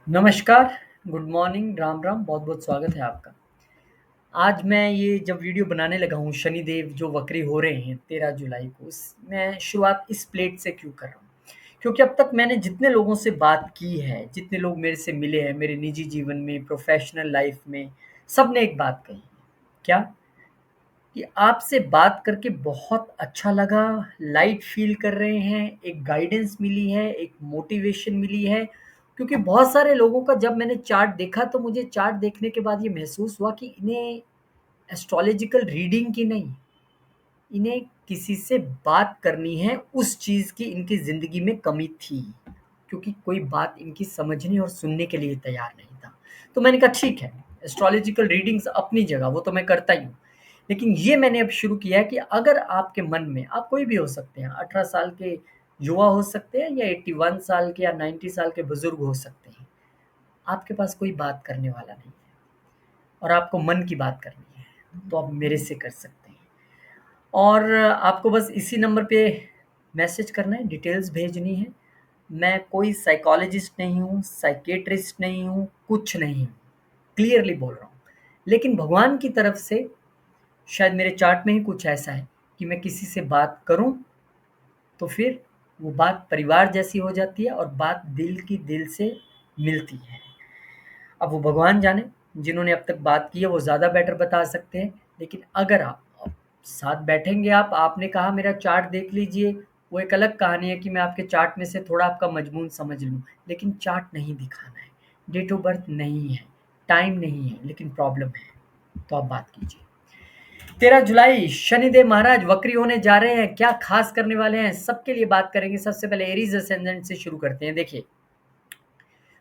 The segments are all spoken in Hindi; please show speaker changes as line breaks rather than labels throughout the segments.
नमस्कार, गुड मॉर्निंग, राम राम, बहुत-बहुत स्वागत है आपका। आज मैं ये जब वीडियो बनाने लगा हूँ शनिदेव जो वक्री हो रहे हैं 13 जुलाई को, मैं शुरुआत इस प्लेट से क्यों कर रहा हूँ? क्योंकि अब तक मैंने जितने लोगों से बात की है, जितने लोग मेरे से मिले हैं मेरे निजी जीवन में, प्रोफ़ेशनल लाइफ़ में, सबने एक बात कही है। क्या? कि आपसे बात करके बहुत अच्छा लगा, लाइट फ़ील कर रहे हैं, एक गाइडेंस मिली है, एक मोटिवेशन मिली है। क्योंकि बहुत सारे लोगों का जब मैंने चार्ट देखा तो मुझे चार्ट देखने के बाद ये महसूस हुआ कि इन्हें एस्ट्रोलॉजिकल रीडिंग की नहीं, इन्हें किसी से बात करनी है उस चीज़ की इनकी ज़िंदगी में कमी थी। क्योंकि कोई बात इनकी समझने और सुनने के लिए तैयार नहीं था। तो मैंने कहा ठीक है, एस्ट्रोलॉजिकल रीडिंग्स अपनी जगह वो तो मैं करता ही हूँ। लेकिन ये मैंने अब शुरू किया है कि अगर आपके मन में आप कोई भी हो सकते हैं, 18 साल के युवा हो सकते हैं या 81 साल के या 90 साल के बुज़ुर्ग हो सकते हैं। आपके पास कोई बात करने वाला नहीं है और आपको मन की बात करनी है, तो आप मेरे से कर सकते हैं। और आपको बस इसी नंबर पे मैसेज करना है, डिटेल्स भेजनी है। मैं कोई साइकोलॉजिस्ट नहीं हूँ, साइकियाट्रिस्ट नहीं हूँ, कुछ नहीं हूँ, क्लियरली बोल रहा हूँ। लेकिन भगवान की तरफ से शायद मेरे चार्ट में ही कुछ ऐसा है कि मैं किसी से बात करूँ, तो फिर वो बात परिवार जैसी हो जाती है और बात दिल की दिल से मिलती है। अब वो भगवान जाने, जिन्होंने अब तक बात की है वो ज़्यादा बेटर बता सकते हैं। लेकिन अगर आप साथ बैठेंगे आपने कहा मेरा चार्ट देख लीजिए, वो एक अलग कहानी है कि मैं आपके चार्ट में से थोड़ा आपका मजमून समझ लूँ। लेकिन चार्ट नहीं दिखाना है, डेट ऑफ बर्थ नहीं है, टाइम नहीं है, लेकिन प्रॉब्लम है, तो आप बात कीजिए। 13 जुलाई शनिदेव महाराज वक्री होने जा रहे हैं, क्या खास करने वाले हैं, सबके लिए बात करेंगे। सबसे पहले एरीज असेंडेंट से शुरू करते हैं। देखिए,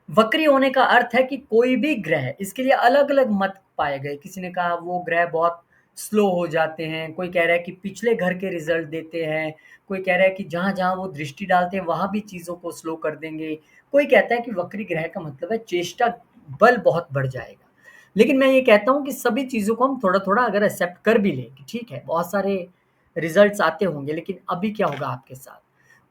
वक्री होने का अर्थ है कि कोई भी ग्रह, इसके लिए अलग-अलग मत पाए गए। किसी ने कहा वो ग्रह बहुत स्लो हो जाते हैं, कोई कह रहा है कि पिछले घर के रिज़ल्ट देते हैं, कोई कह रहा है कि जहाँ-जहाँ वो दृष्टि डालते हैं वहाँ भी चीज़ों को स्लो कर देंगे। कोई कहता है कि वक्री ग्रह का मतलब है चेष्टा बल बहुत बढ़ जाएगा। लेकिन मैं ये कहता हूँ कि सभी चीज़ों को हम थोड़ा-थोड़ा अगर एक्सेप्ट कर भी लें कि ठीक है, बहुत सारे रिज़ल्ट्स आते होंगे, लेकिन अभी क्या होगा आपके साथ?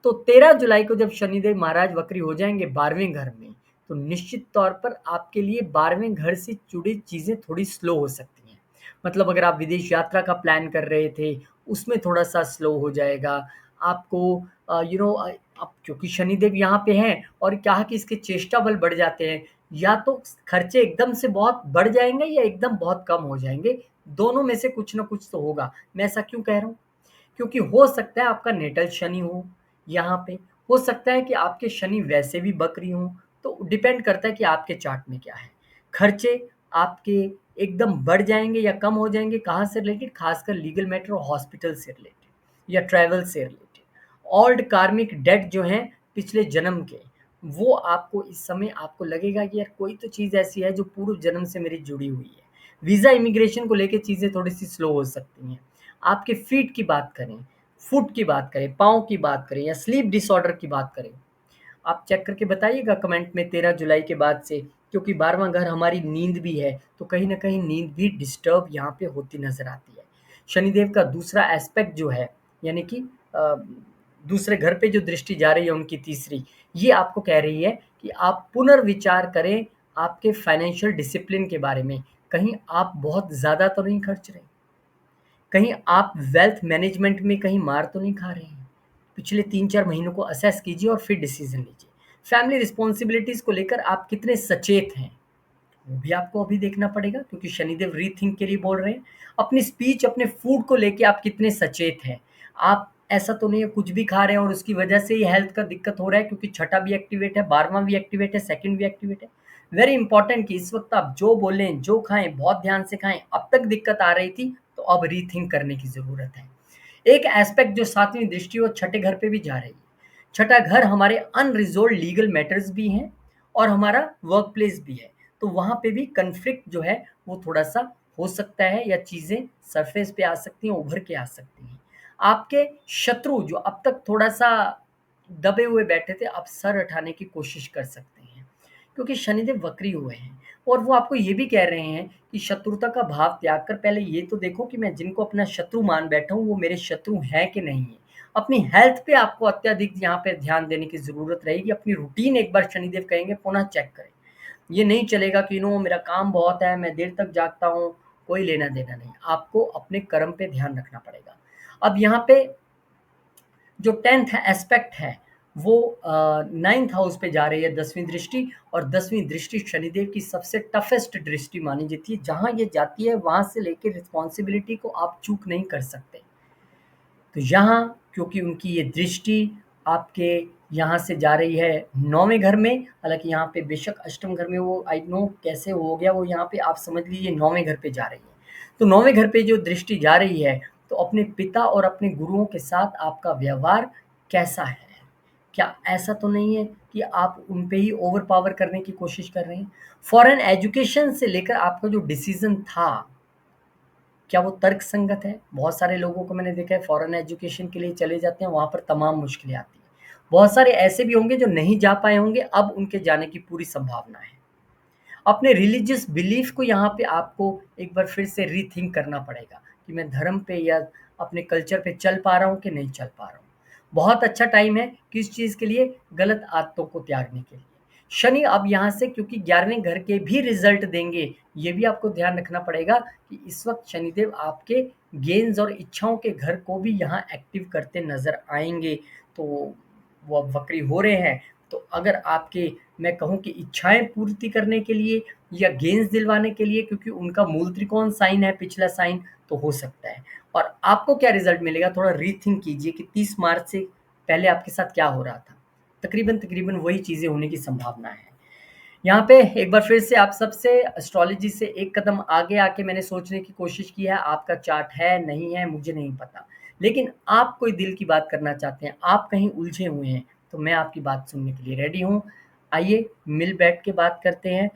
तो 13 जुलाई को जब शनिदेव महाराज वक्री हो जाएँगे 12वें घर में, तो निश्चित तौर पर आपके लिए 12वें घर से जुड़ी चीज़ें थोड़ी स्लो हो सकती हैं। मतलब अगर आप विदेश यात्रा का प्लान कर रहे थे, उसमें थोड़ा-सा स्लो हो जाएगा। आपको अब क्योंकि शनिदेव यहाँ पे हैं और कहा कि इसके चेष्टा बल बढ़ जाते हैं, या तो खर्चे एकदम से बहुत बढ़ जाएँगे या एकदम बहुत कम हो जाएँगे, दोनों में से कुछ ना कुछ तो होगा। मैं ऐसा क्यों कह रहा हूँ? क्योंकि हो सकता है आपका नेटल शनि हो यहाँ पे, हो सकता है कि आपके शनि वैसे भी बकरी हों, तो डिपेंड करता है कि आपके चार्ट में क्या है। खर्चे आपके एकदम बढ़ जाएँगे या कम हो जाएँगे, कहाँ से रिलेटेड? खासकर लीगल मैटर और हॉस्पिटल से रिलेटेड या ट्रैवल से रिलेटेड। ओल्ड कार्मिक डेट जो हैं पिछले जन्म के, वो आपको इस समय आपको लगेगा कि यार कोई तो चीज़ ऐसी है जो पूर्व जन्म से मेरी जुड़ी हुई है। वीज़ा इमिग्रेशन को लेके चीज़ें थोड़ी-सी स्लो हो सकती हैं। आपके फीट की बात करें, फुट की बात करें, पाँव की बात करें या स्लीप डिसऑर्डर की बात करें, आप चेक करके बताइएगा कमेंट में 13 जुलाई के बाद से, क्योंकि 12वां घर हमारी नींद भी है, तो कहीं न कहीं नींद भी डिस्टर्ब यहाँ पे होती नज़र आती है। शनिदेव का दूसरा एस्पेक्ट जो है, यानी कि अ, दूसरे घर पे जो दृष्टि जा रही है उनकी तीसरी, ये आपको कह रही है कि आप पुनर्विचार करें आपके फाइनेंशियल डिसिप्लिन के बारे में। कहीं आप बहुत ज़्यादा तो नहीं खर्च रहे? कहीं आप वेल्थ मैनेजमेंट में कहीं मार तो नहीं खा रहे हैं? पिछले 3-4 महीनों को असेस कीजिए और फिर डिसीज़न लीजिए। फैमिली रिस्पॉन्सिबिलिटीज़ को लेकर आप कितने सचेत हैं, वो भी आपको अभी देखना पड़ेगा, क्योंकि शनिदेव रीथिंक के लिए बोल रहे हैं। अपनी स्पीच, अपने फूड को लेके आप कितने सचेत हैं। आप ऐसा तो नहीं है कुछ भी खा रहे हैं और उसकी वजह से ही हेल्थ का दिक्कत हो रहा है, क्योंकि छठा भी एक्टिवेट है, 12वां भी एक्टिवेट है, सेकंड भी एक्टिवेट है। वेरी इंपॉर्टेंट कि इस वक़्त आप जो बोलें, जो खाएँ, बहुत ध्यान से खाएँ। अब तक दिक्कत आ रही थी, तो अब रीथिंक करने की ज़रूरत है। एक एस्पेक्ट जो 7वीं दृष्टि और छठे घर पे भी जा रही है। छठा घर हमारे अनरिज़ॉल्व्ड लीगल मैटर्स भी हैं और हमारा वर्क प्लेस भी है। तो वहाँ पे भी कॉन्फ्लिक्ट जो है वो थोड़ा-सा हो सकता है, या चीज़ें सरफेस पे आ सकती हैं, उभर के आ सकती हैं। आपके शत्रु जो अब तक थोड़ा-सा दबे हुए बैठे थे, अब सर उठाने की कोशिश कर सकते हैं, क्योंकि शनिदेव वक्री हुए हैं और वो आपको ये भी कह रहे हैं कि शत्रुता का भाव त्याग कर पहले ये तो देखो कि मैं जिनको अपना शत्रु मान बैठा हूँ, वो मेरे शत्रु हैं कि नहीं है। अपनी हेल्थ पे आपको अत्यधिक यहाँ पे ध्यान देने की ज़रूरत रहेगी। अपनी रूटीन एक बार शनिदेव कहेंगे पुनः चेक करें। ये नहीं चलेगा कि मेरा काम बहुत है, मैं देर तक जागता हूँ, कोई लेना देना नहीं। आपको अपने कर्म पे ध्यान रखना पड़ेगा। अब यहाँ पे जो 10th एस्पेक्ट है वो 9th हाउस पे जा रही है 10वीं दृष्टि, और 10वीं दृष्टि शनिदेव की सबसे टफेस्ट दृष्टि मानी जाती है। जहाँ ये जाती है वहाँ से लेके रिस्पॉन्सिबिलिटी को आप चूक नहीं कर सकते। तो यहाँ क्योंकि उनकी ये दृष्टि आपके यहाँ से जा रही है 9वें घर में, हालाँकि यहाँ पे बेशक अष्टम घर में वो आई नो कैसे हो गया, वो यहाँ पे आप समझ लीजिए 9वें घर पे जा रही है। तो 9वें घर पे जो दृष्टि जा रही है, तो अपने पिता और अपने गुरुओं के साथ आपका व्यवहार कैसा है? क्या ऐसा तो नहीं है कि आप उन पे ही ओवर पावर करने की कोशिश कर रहे हैं? फॉरेन एजुकेशन से लेकर आपका जो डिसीज़न था, क्या वो तर्कसंगत है? बहुत सारे लोगों को मैंने देखा है फॉरेन एजुकेशन के लिए चले जाते हैं, वहाँ पर तमाम मुश्किलें आती हैं। बहुत सारे ऐसे भी होंगे जो नहीं जा पाए होंगे, अब उनके जाने की पूरी संभावना है। अपने रिलीजियस बिलीफ को यहाँ पे आपको एक बार फिर से रीथिंक करना पड़ेगा कि मैं धर्म पे या अपने कल्चर पे चल पा रहा हूँ कि नहीं चल पा रहा हूँ। बहुत अच्छा टाइम है किस चीज़ के लिए? गलत आदतों को त्यागने के लिए। शनि अब यहाँ से क्योंकि 11वें घर के भी रिजल्ट देंगे, ये भी आपको ध्यान रखना पड़ेगा कि इस वक्त शनिदेव आपके गेन्स और इच्छाओं के घर को भी यहाँ एक्टिव करते नजर आएंगे। तो वो अब वक्री हो रहे हैं, तो अगर आपके मैं कहूँ कि इच्छाएं पूर्ति करने के लिए या गेंस दिलवाने के लिए, क्योंकि उनका मूल त्रिकोण साइन है पिछला साइन, तो हो सकता है। और आपको क्या रिजल्ट मिलेगा, थोड़ा रीथिंक कीजिए कि 30 मार्च से पहले आपके साथ क्या हो रहा था। तकरीबन तकरीबन वही चीज़ें होने की संभावना है। यहाँ पे एक बार फिर से आप सबसे एस्ट्रोलॉजी से एक कदम आगे आके मैंने सोचने की कोशिश की है। आपका चार्ट है, नहीं है, मुझे नहीं पता। लेकिन आप कोई दिल की बात करना चाहते हैं, आप कहीं उलझे हुए हैं, तो मैं आपकी बात सुनने के लिए रेडी हूँ। आइए मिल बैठ के बात करते हैं।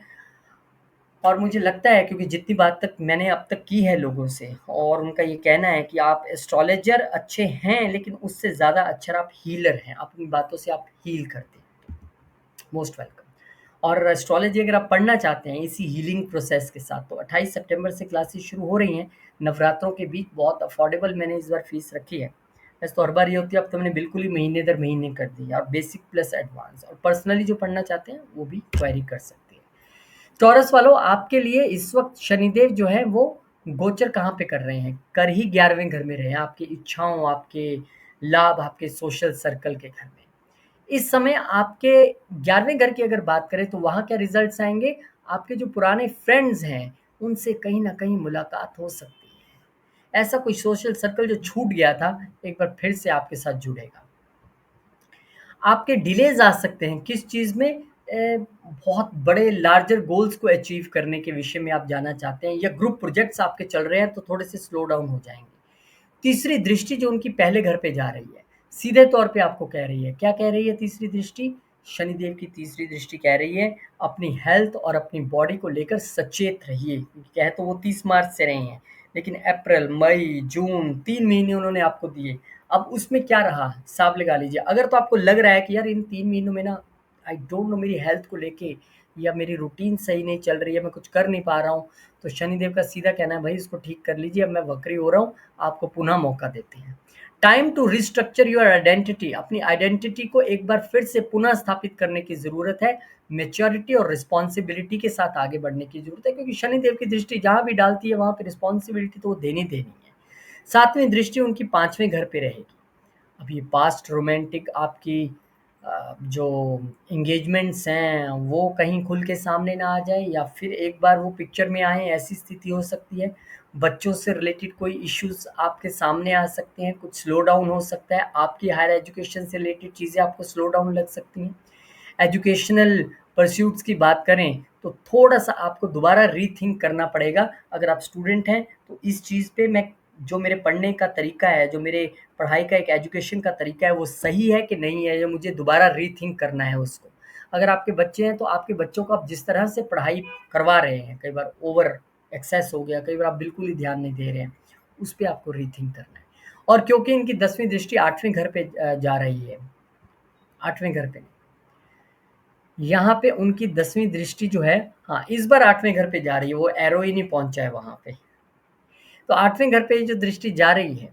और मुझे लगता है क्योंकि जितनी बात तक मैंने अब तक की है लोगों से, और उनका ये कहना है कि आप एस्ट्रोलॉजर अच्छे हैं, लेकिन उससे ज़्यादा अच्छा आप हीलर हैं। अपनी बातों से आप हील करते हैं। Most welcome. और एस्ट्रोलॉजी अगर आप पढ़ना चाहते हैं इसी हीलिंग प्रोसेस के साथ, तो 28 सितंबर से क्लासेस शुरू हो रही हैं। नवरात्रों के बीच बहुत अफोर्डेबल मैंने इस बार फीस रखी है। वैसे तो हर बार ये होती है, अब तो मैंने बिल्कुल ही महीने दर महीने कर दी है, और बेसिक प्लस एडवांस, और पर्सनली जो पढ़ना चाहते हैं वो भी क्वेरी कर सकते हैं। टॉरस वालों, आपके लिए इस वक्त शनिदेव जो है वो गोचर कहाँ पे कर रहे हैं? कर ही 11वें घर में रहे हैं, आपकी इच्छाओं, आपके लाभ, आपके सोशल सर्कल के घर में। इस समय आपके 11वें घर की अगर बात करें तो वहाँ क्या रिजल्ट्स आएँगे? आपके जो पुराने फ्रेंड्स हैं, उनसे कहीं न कहीं मुलाकात हो सकती है। ऐसा कोई सोशल सर्कल जो छूट गया था, एक बार फिर से आपके साथ जुड़ेगा। आपके डिलेज़ आ सकते हैं किस चीज़ में? बहुत बड़े लार्जर गोल्स को अचीव करने के विषय में आप जानना चाहते हैं, या ग्रुप प्रोजेक्ट्स आपके चल रहे हैं तो थोड़े से स्लो डाउन हो जाएँगे। तीसरी दृष्टि जो उनकी पहले घर पे जा रही है, सीधे तौर पे आपको कह रही है, क्या कह रही है तीसरी दृष्टि? शनिदेव की तीसरी दृष्टि कह रही है, अपनी हेल्थ और अपनी बॉडी को लेकर सचेत रहिए। क्योंकि कह तो वो 30 मार्च से रहे हैं, लेकिन अप्रैल, मई, जून 3 महीने उन्होंने आपको दिए। अब उसमें क्या रहा, हिसाब लगा लीजिए। अगर तो आपको लग रहा है कि यार इन 3 महीनों में ना आई डोंट नो मेरी हेल्थ को लेके या मेरी रूटीन सही नहीं चल रही है, मैं कुछ कर नहीं पा रहा हूँ, तो शनिदेव का सीधा कहना है, भाई इसको ठीक कर लीजिए, अब मैं वक्री हो रहा हूँ, आपको पुनः मौका देते हैं। Time to restructure your identity, अपनी आइडेंटिटी को एक बार फिर से पुनः स्थापित करने की ज़रूरत है। मैच्योरिटी और रिस्पॉन्सिबिलिटी के साथ आगे बढ़ने की ज़रूरत है, क्योंकि शनिदेव की दृष्टि जहाँ भी डालती है वहाँ पे रिस्पॉन्सिबिलिटी तो वो देनी देनी है। 7वीं दृष्टि उनकी 5वें घर पे रहेगी। अब ये पास्ट रोमांटिक आपकी जो एंगेजमेंट्स हैं वो कहीं खुल के सामने ना आ जाए, या फिर एक बार वो पिक्चर में आए, ऐसी स्थिति हो सकती है। बच्चों से रिलेटेड कोई इश्यूज आपके सामने आ सकते हैं, कुछ स्लो डाउन हो सकता है, आपकी हायर एजुकेशन से रिलेटेड चीज़ें आपको स्लो डाउन लग सकती हैं। एजुकेशनल परस्यूट्स की बात करें तो थोड़ा-सा आपको दोबारा रीथिंक करना पड़ेगा। अगर आप स्टूडेंट हैं तो इस चीज़ पे मैं जो मेरे पढ़ने का तरीका है, जो मेरे पढ़ाई का एक एजुकेशन का तरीका है, वो सही है कि नहीं है, या मुझे दोबारा रीथिंक करना है उसको। अगर आपके बच्चे हैं तो आपके बच्चों को आप जिस तरह से पढ़ाई करवा रहे हैं, कई बार ओवर एक्सेस हो गया, कई बार आप बिल्कुल ही ध्यान नहीं दे रहे हैं, उस पे आपको रीथिंक करना है। और क्योंकि इनकी 10वीं दृष्टि 8वें घर पे जा रही है, 8वें घर पे यहाँ पे उनकी 10वीं दृष्टि जो है, हाँ, इस बार 8वें घर पे जा रही है, वो एरो ही नहीं पहुँचा है वहाँ पे। तो 8वें घर पे ये जो दृष्टि जा रही है,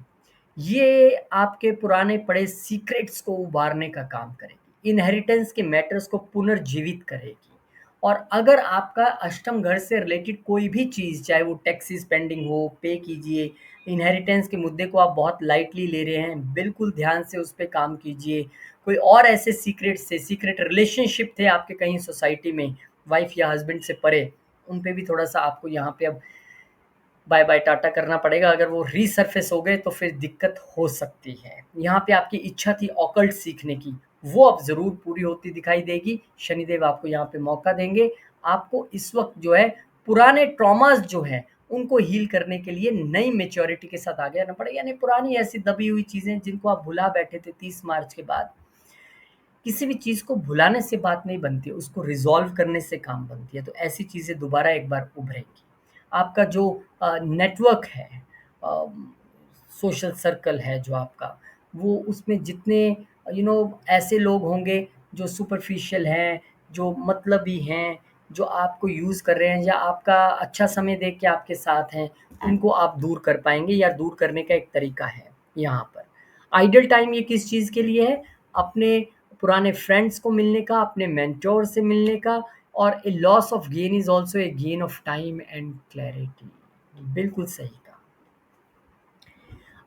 ये आपके पुराने पड़े सीक्रेट्स को उबारने का काम करेगी। इनहेरिटेंस के मैटर्स को पुनर्जीवित करेगी, और अगर आपका अष्टम घर से रिलेटेड कोई भी चीज़, चाहे वो टैक्सेस पेंडिंग हो, पे कीजिए। इनहेरिटेंस के मुद्दे को आप बहुत लाइटली ले रहे हैं, बिल्कुल ध्यान से उस पे काम कीजिए। कोई और ऐसे सीक्रेट रिलेशनशिप थे आपके कहीं सोसाइटी में, वाइफ़ या हस्बैंड से परे, उन पे भी थोड़ा-सा आपको यहाँ पे अब बाय बाय टाटा करना पड़ेगा। अगर वो रीसर्फेस हो गए तो फिर दिक्कत हो सकती है। यहाँ पे आपकी इच्छा थी ऑकल्ट सीखने की, वो अब ज़रूर पूरी होती दिखाई देगी। शनिदेव आपको यहाँ पे मौका देंगे। आपको इस वक़्त जो है पुराने ट्रॉमास जो हैं उनको हील करने के लिए नई मैच्योरिटी के साथ आगे आना पड़ेगा। यानी पुरानी ऐसी दबी हुई चीज़ें जिनको आप भुला बैठे थे 30 मार्च के बाद, किसी भी चीज़ को भुलाने से बात नहीं बनती है, उसको रिज़ॉल्व करने से काम बनती है। तो ऐसी चीज़ें दोबारा एक बार उभरेंगी। आपका जो नेटवर्क है, अ, सोशल सर्कल है जो आपका, वो उसमें जितने ऐसे लोग होंगे जो सुपरफिशियल हैं, जो मतलबी हैं, जो आपको यूज़ कर रहे हैं या आपका अच्छा समय देख के आपके साथ हैं, उनको आप दूर कर पाएँगे या दूर करने का एक तरीका है यहाँ पर। आइडल टाइम ये किस चीज़ के लिए है? अपने पुराने फ्रेंड्स को मिलने का, अपने मेंटोर से मिलने का। और a loss of gain is also a gain of time and clarity. बिल्कुल सही कहा।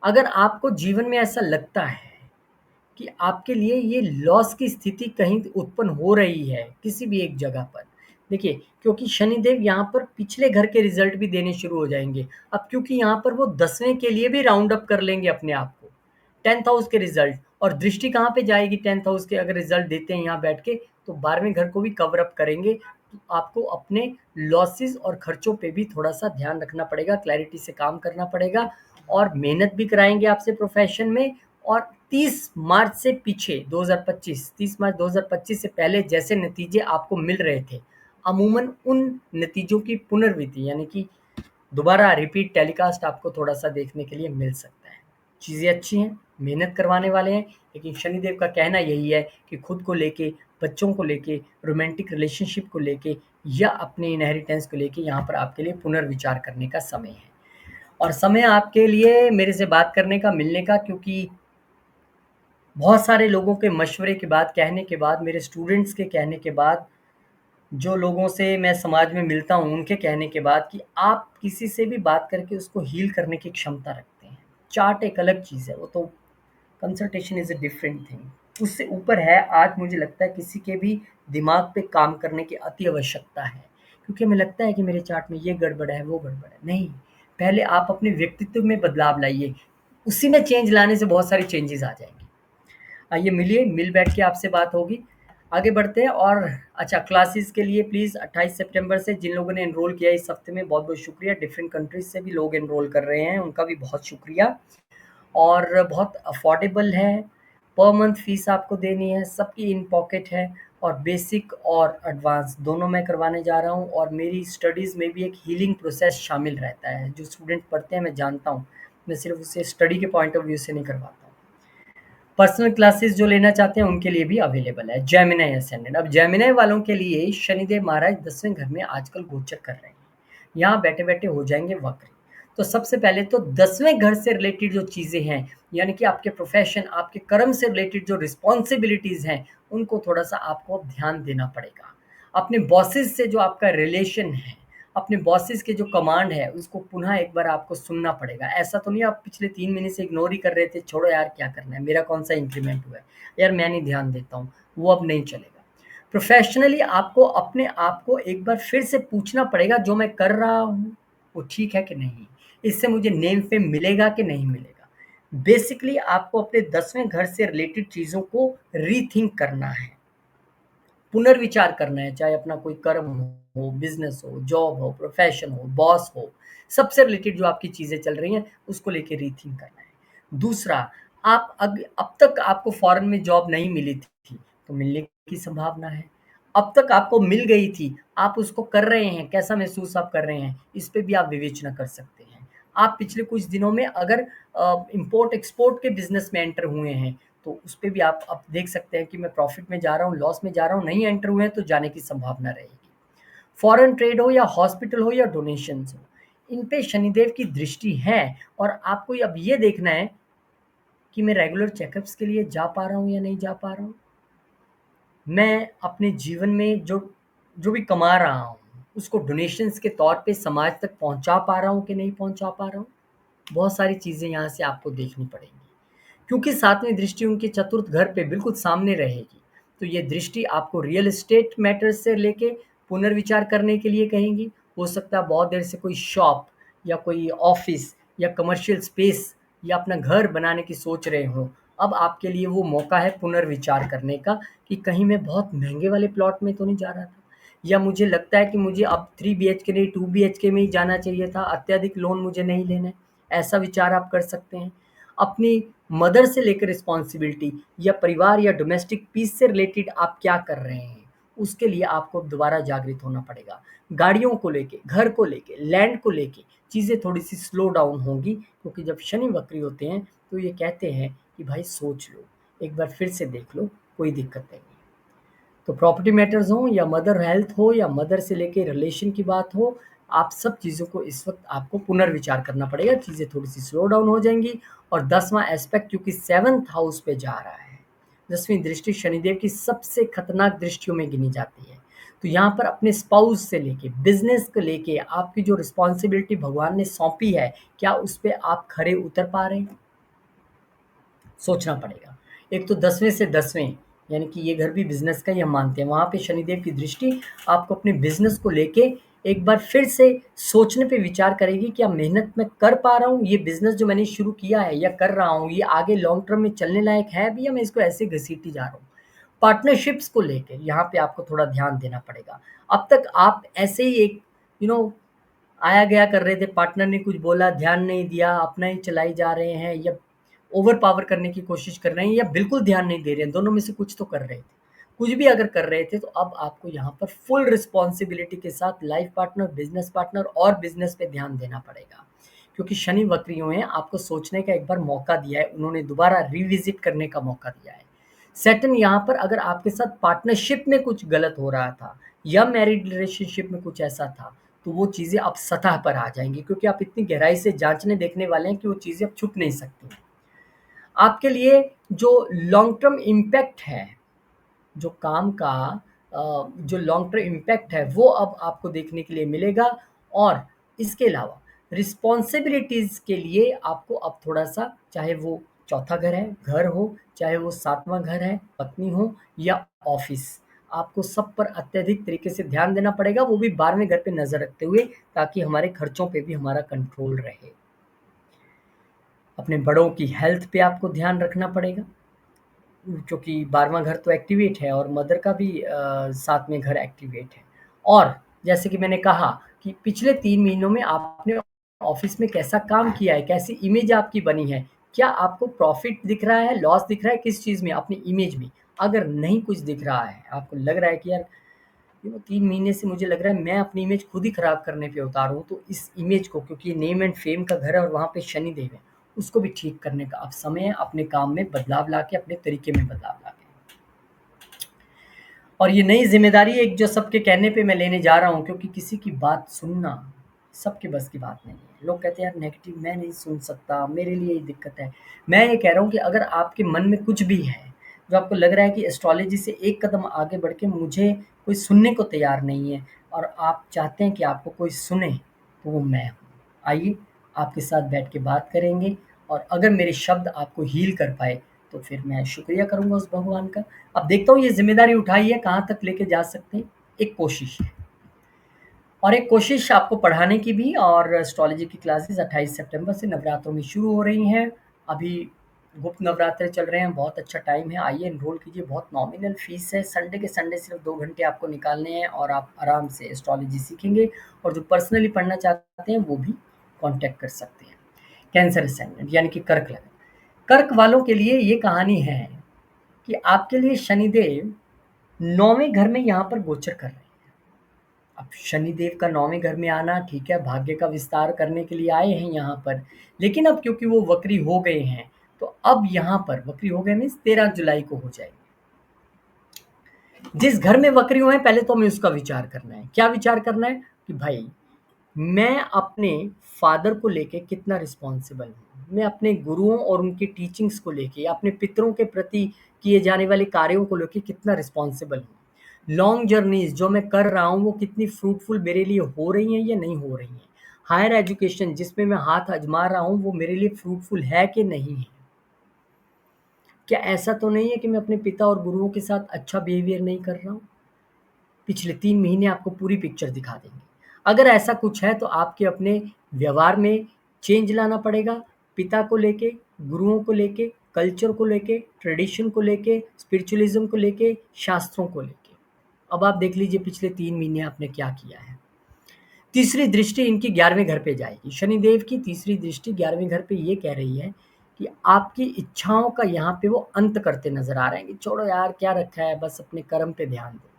अगर आपको जीवन में ऐसा लगता है कि आपके लिए ये लॉस की स्थिति कहीं उत्पन्न हो रही है किसी भी एक जगह पर, देखिए, क्योंकि शनिदेव यहाँ पर पिछले घर के रिजल्ट भी देने शुरू हो जाएंगे। अब क्योंकि यहाँ पर वो 10वें के लिए भी राउंड अप कर लेंगे अपने आप को, 10th हाउस के रिजल्ट। और दृष्टि कहाँ पे जाएगी 10th हाउस के अगर रिजल्ट देते हैं यहाँ बैठ के, तो 12वें घर को भी कवर अप करेंगे। तो आपको अपने लॉसेस और खर्चों पे भी थोड़ा सा ध्यान रखना पड़ेगा, क्लैरिटी से काम करना पड़ेगा। और मेहनत भी कराएंगे आपसे प्रोफेशन में। और 30 मार्च से पीछे 2025, 30 मार्च 2025 से पहले जैसे नतीजे आपको मिल रहे थे, अमूमन उन नतीजों की पुनर्विधि यानी कि दोबारा रिपीट टेलीकास्ट आपको थोड़ा-सा देखने के लिए मिल सकता है। चीज़ें अच्छी हैं, मेहनत करवाने वाले हैं, लेकिन शनिदेव का कहना यही है कि खुद को लेके, बच्चों को लेके, रोमांटिक रिलेशनशिप को लेके या अपने इनहेरिटेंस को लेके यहाँ पर आपके लिए पुनर्विचार करने का समय है। और समय आपके लिए मेरे से बात करने का, मिलने का, क्योंकि बहुत सारे लोगों के मशवरे के बाद, कहने के बाद, मेरे स्टूडेंट्स के कहने के बाद, जो लोगों से मैं समाज में मिलता हूँ उनके कहने के बाद कि आप किसी से भी बात करके उसको हील करने की क्षमता रखते हैं। चार्ट एक अलग चीज़ है, वो तो consultation is a different thing. उससे ऊपर है, आज मुझे लगता है किसी के भी दिमाग पे काम करने की अति आवश्यकता है। क्योंकि हमें लगता है कि मेरे चार्ट में ये गड़बड़ है, वो गड़बड़ है। नहीं, पहले आप अपने व्यक्तित्व में बदलाव लाइए, उसी में चेंज लाने से बहुत सारी चेंजेज़ आ जाएँगी। आइए मिलिए, मिल बैठ के आपसे बात होगी। आगे बढ़ते हैं। और अच्छा, क्लासेस के लिए प्लीज़ 28 सितंबर से जिन लोगों ने एनरोल किया इस हफ्ते में, बहुत-बहुत शुक्रिया। डिफरेंट कंट्रीज़ से भी लोग एनरोल कर रहे हैं, उनका भी बहुत शुक्रिया। और बहुत अफोर्डेबल है, पर मंथ फीस आपको देनी है, सबकी इन पॉकेट है। और बेसिक और एडवांस दोनों मैं करवाने जा रहा हूँ। और मेरी स्टडीज़ में भी एक हीलिंग प्रोसेस शामिल रहता है। जो स्टूडेंट पढ़ते हैं मैं जानता हूँ, मैं सिर्फ उसे स्टडी के पॉइंट ऑफ व्यू से नहीं करवाता हूँ। पर्सनल क्लासेस जो लेना चाहते हैं उनके लिए भी अवेलेबल है। जेमिनी असेंडेंट, अब जेमिनी वालों के लिए शनिदेव महाराज 10वें घर में आजकल गोचर कर रहे हैं, यहाँ बैठे बैठे हो जाएंगे वक्र। तो सबसे पहले तो 10वें घर से रिलेटेड जो चीज़ें हैं, यानी कि आपके प्रोफेशन, आपके कर्म से रिलेटेड जो रिस्पॉन्सिबिलिटीज़ हैं, उनको थोड़ा सा आपको अब ध्यान देना पड़ेगा। अपने बॉसेस से जो आपका रिलेशन है, अपने बॉसेस के जो कमांड है, उसको पुनः एक बार आपको सुनना पड़ेगा। ऐसा तो नहीं आप पिछले 3 महीने से इग्नोर ही कर रहे थे, छोड़ो यार क्या करना है, मेरा कौन सा इंक्रीमेंट हुआ है, यार मैं नहीं ध्यान देता हूँ, वो अब नहीं चलेगा। प्रोफेशनली आपको अपने आप को एक बार फिर से पूछना पड़ेगा, जो मैं कर रहा हूँ वो ठीक है कि नहीं, इससे मुझे नेम फेम मिलेगा कि नहीं मिलेगा। बेसिकली आपको अपने 10वें घर से रिलेटेड चीज़ों को रीथिंक करना है, पुनर्विचार करना है। चाहे अपना कोई कर्म हो, बिजनेस हो, जॉब हो, प्रोफेशन हो, बॉस हो, सबसे रिलेटेड जो आपकी चीज़ें चल रही हैं उसको लेके रीथिंक करना है। दूसरा, आप अब तक आपको फॉरेन में जॉब नहीं मिली थी, तो मिलने की संभावना है। अब तक आपको मिल गई थी, आप उसको कर रहे हैं, कैसा महसूस आप कर रहे हैं, इस पे भी आप विवेचना कर सकते हैं। आप पिछले कुछ दिनों में अगर इम्पोर्ट एक्सपोर्ट के बिजनेस में एंटर हुए हैं, तो उस पे भी आप देख सकते हैं कि मैं प्रॉफ़िट में जा रहा हूँ, लॉस में जा रहा हूँ, नहीं एंटर हुए हैं तो जाने की संभावना रहेगी। फॉरेन ट्रेड हो या हॉस्पिटल हो या डोनेशंस हो, इन पे शनिदेव की दृष्टि है। और आपको अब ये देखना है कि मैं रेगुलर चेकअप्स के लिए जा पा रहा हूँ या नहीं जा पा रहा हूँ। मैं अपने जीवन में जो जो भी कमा रहा हूँ, उसको डोनेशंस के तौर पे समाज तक पहुँचा पा रहा हूँ कि नहीं पहुँचा पा रहा हूँ? बहुत सारी चीज़ें यहाँ से आपको देखनी पड़ेंगी। क्योंकि सातवीं दृष्टि उनके चतुर्थ घर पे बिल्कुल सामने रहेगी। तो ये दृष्टि आपको रियल एस्टेट मैटर्स से लेके पुनर्विचार करने के लिए कहेंगी। हो सकता है बहुत देर से कोई शॉप या कोई ऑफिस या कमर्शियल स्पेस या अपना घर बनाने की सोच रहे हो। अब आपके लिए वो मौका है पुनर्विचार करने का कि कहीं मैं बहुत महंगे वाले प्लॉट में तो नहीं जा रहा था, या मुझे लगता है कि मुझे अब 3 बीएचके नहीं 2 बीएचके में ही जाना चाहिए था, अत्यधिक लोन मुझे नहीं लेना है। ऐसा विचार आप कर सकते हैं। अपनी मदर से लेकर रिस्पॉन्सिबिलिटी या परिवार या डोमेस्टिक पीस से रिलेटेड आप क्या कर रहे हैं, उसके लिए आपको अब दोबारा जागृत होना पड़ेगा। गाड़ियों को लेके, घर को लेके, लैंड को लेके चीज़ें थोड़ी-सी स्लो डाउन होंगी, क्योंकि जब शनि वक्री होते हैं, तो ये कहते हैं कि भाई सोच लो, एक बार फिर से देख लो, कोई दिक्कत नहीं है। तो प्रॉपर्टी मैटर्स हों या मदर हेल्थ हो या मदर से लेके रिलेशन की बात हो, आप सब चीज़ों को इस वक़्त आपको पुनर्विचार करना पड़ेगा, चीज़ें थोड़ी-सी स्लो डाउन हो जाएँगी। और 10वाँ एस्पेक्ट क्योंकि 7th हाउस पे जा रहा है, 10वीं दृष्टि शनिदेव की सबसे खतरनाक दृष्टियों में गिनी जाती है। तो यहाँ पर अपने स्पाउस से लेके, बिज़नेस को लेके आपकी जो रिस्पॉन्सिबिलिटी भगवान ने सौंपी है, क्या उस पे आप खरे उतर पा रहे हैं? सोचना पड़ेगा। एक तो 10वें से 10वें, यानी कि ये घर भी बिज़नेस का ही हम मानते हैं, वहाँ पे शनिदेव की दृष्टि आपको अपने बिज़नेस को लेके एक बार फिर से सोचने पे विचार करेगी, क्या मेहनत मैं कर पा रहा हूँ? ये बिज़नेस जो मैंने शुरू किया है या कर रहा हूँ, ये आगे लॉन्ग टर्म में चलने लायक है भी, या मैं इसको ऐसे घसीटी जा रहा हूँ? पार्टनरशिप्स को लेके यहाँ पे आपको थोड़ा ध्यान देना पड़ेगा। अब तक आप ऐसे ही एक यू नो आया गया कर रहे थे, पार्टनर ने कुछ बोला, ध्यान नहीं दिया, अपना ही चलाई जा रहे हैं, या ओवर पावर करने की कोशिश कर रहे हैं, या बिल्कुल ध्यान नहीं दे रहे हैं, दोनों में से कुछ तो कर रहे थे। कुछ भी अगर कर रहे थे, तो अब आपको यहाँ पर फुल रिस्पॉन्सिबिलिटी के साथ लाइफ पार्टनर, बिज़नेस पार्टनर और बिज़नेस पे ध्यान देना पड़ेगा। क्योंकि शनि वक्रियों हैं, आपको सोचने का एक बार मौका दिया है, उन्होंने दोबारा रिविज़िट करने का मौका दिया है। सैटर्न यहाँ पर अगर आपके साथ पार्टनरशिप में कुछ गलत हो रहा था या मैरिड रिलेशनशिप में कुछ ऐसा था, तो वो चीज़ें अब सतह पर आ जाएँगी, क्योंकि आप इतनी गहराई से जाँचने देखने वाले हैं कि वो चीज़ें अब छुप नहीं सकती। आपके लिए जो लॉन्ग टर्म इम्पैक्ट है, जो काम का जो लॉन्ग टर्म इम्पैक्ट है, वो अब आपको देखने के लिए मिलेगा। और इसके अलावा रिस्पॉन्सिबिलिटीज़ के लिए आपको अब थोड़ा-सा, चाहे वो चौथा घर है, घर हो, चाहे वो 7वाँ घर है, पत्नी हो या ऑफ़िस, आपको सब पर अत्यधिक तरीके से ध्यान देना पड़ेगा, वो भी 12वें घर पे नज़र रखते हुए, ताकि हमारे खर्चों पे भी हमारा कंट्रोल रहे। अपने बड़ों की हेल्थ पे आपको ध्यान रखना पड़ेगा, क्योंकि 12वां घर तो एक्टिवेट है और मदर का भी 7वें घर एक्टिवेट है। और जैसे कि मैंने कहा कि पिछले 3 महीनों में आपने ऑफ़िस में कैसा काम किया है, कैसी इमेज आपकी बनी है? क्या आपको प्रॉफ़िट दिख रहा है, लॉस दिख रहा है, किस चीज़ में? अपनी इमेज में। अगर नहीं कुछ दिख रहा है, आपको लग रहा है कि यार 3 महीने से मुझे लग रहा है मैं अपनी इमेज खुद ही खराब करने पे उतारू हूँ, तो इस इमेज को, क्योंकि ये नेम एंड फेम का घर है और वहाँ पे शनिदेव है, उसको भी ठीक करने का अब समय है, अपने काम में बदलाव लाके, अपने तरीके में बदलाव लाके। और ये नई ज़िम्मेदारी एक जो सबके कहने पे मैं लेने जा रहा हूँ, क्योंकि किसी की बात सुनना सबके बस की बात नहीं है। लोग कहते हैं यार नेगेटिव मैं नहीं सुन सकता, मेरे लिए ये दिक्कत है। मैं ये कह रहा हूँ कि अगर आपके मन में कुछ भी है, जो आपको लग रहा है कि एस्ट्रोलॉजी से एक कदम आगे बढ़ के मुझे कोई सुनने को तैयार नहीं है और आप चाहते हैं कि आपको कोई सुने, तो वो मैं हूँ। आइए, आपके साथ बैठ के बात करेंगे, और अगर मेरे शब्द आपको हील कर पाए, तो फिर मैं शुक्रिया करूँगा उस भगवान का। अब देखता हूँ ये ज़िम्मेदारी उठाई है, कहाँ तक लेके जा सकते हैं, एक कोशिश है। और एक कोशिश आपको पढ़ाने की भी, और एस्ट्रोलॉजी की क्लासेस 28 सितंबर से नवरात्रों में शुरू हो रही हैं। अभी गुप्त नवरात्रे चल रहे हैं, बहुत अच्छा टाइम है, आइए एनरोल कीजिए, बहुत नॉमिनल फ़ीस है, संडे के संडे सिर्फ 2 घंटे आपको निकालने हैं और आप आराम से एस्ट्रोलॉजी सीखेंगे। और जो पर्सनली पढ़ना चाहते हैं, वो भी कॉन्टैक्ट कर सकते हैं। कैंसर असेंडेंट यानी कि कर्क लगन। कर्क वालों के लिए ये कहानी है कि आपके लिए शनिदेव 9वें घर में यहाँ पर गोचर कर रहे हैं। अब शनिदेव का 9वें घर में आना ठीक है, भाग्य का विस्तार करने के लिए आए हैं यहाँ पर। लेकिन अब क्योंकि वो वक्री हो गए हैं, तो अब यहाँ पर वक्री हो गए मीन्स 13 जुलाई को हो जाएंगे। जिस घर में वक्री हुए हैं, पहले तो हमें उसका विचार करना है। क्या विचार करना है? कि भाई मैं अपने फादर को लेके कितना रिस्पॉन्सिबल हूँ, मैं अपने गुरुओं और उनकी टीचिंग्स को लेके, अपने पितरों के प्रति किए जाने वाले कार्यों को लेके कितना रिस्पॉन्सिबल हूँ। लॉन्ग जर्नीज़ जो मैं कर रहा हूँ वो कितनी फ्रूटफुल मेरे लिए हो रही हैं या नहीं हो रही हैं। हायर एजुकेशन जिसमें मैं हाथ आज़मा रहा हूँ वो मेरे लिए फ्रूटफुल है कि नहीं है। क्या ऐसा तो नहीं है कि मैं अपने पिता और गुरुओं के साथ अच्छा बिहेवियर नहीं कर रहा हूँ? पिछले 3 महीने आपको पूरी पिक्चर दिखा देंगे। अगर ऐसा कुछ है तो आपके अपने व्यवहार में चेंज लाना पड़ेगा, पिता को लेके, गुरुओं को लेके, कल्चर को लेके, ट्रेडिशन को लेके, स्पिरिचुअलिज़्म को लेके, शास्त्रों को लेके। अब आप देख लीजिए पिछले 3 महीने आपने क्या किया है। तीसरी दृष्टि इनकी 11वें घर पे जाएगी। शनिदेव की तीसरी दृष्टि 11वें घर पे ये कह रही है कि आपकी इच्छाओं का यहाँ पे वो अंत करते नज़र आ रहे हैं कि छोड़ो यार क्या रखा है, बस अपने कर्म पे ध्यान दो।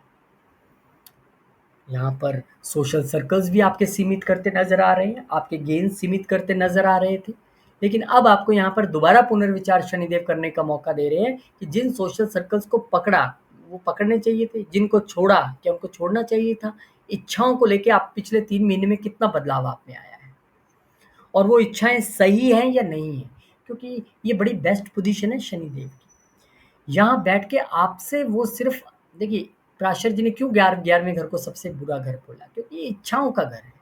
यहाँ पर सोशल सर्कल्स भी आपके सीमित करते नज़र आ रहे हैं, आपके गेन सीमित करते नज़र आ रहे थे। लेकिन अब आपको यहाँ पर दोबारा पुनर्विचार शनिदेव करने का मौका दे रहे हैं कि जिन सोशल सर्कल्स को पकड़ा, वो पकड़ने चाहिए थे, जिनको छोड़ा, क्या उनको छोड़ना चाहिए था? इच्छाओं को लेके आप पिछले 3 महीने में कितना बदलाव आप में आया है? और वो इच्छाएँ सही हैं या नहीं हैं? क्योंकि ये बड़ी बेस्ट पोज़ीशन है शनिदेव की। यहाँ बैठ के आपसे वो सिर्फ देखिए पराशर जी ने क्यों 11वें घर को सबसे बुरा घर बोला क्योंकि ये इच्छाओं का घर है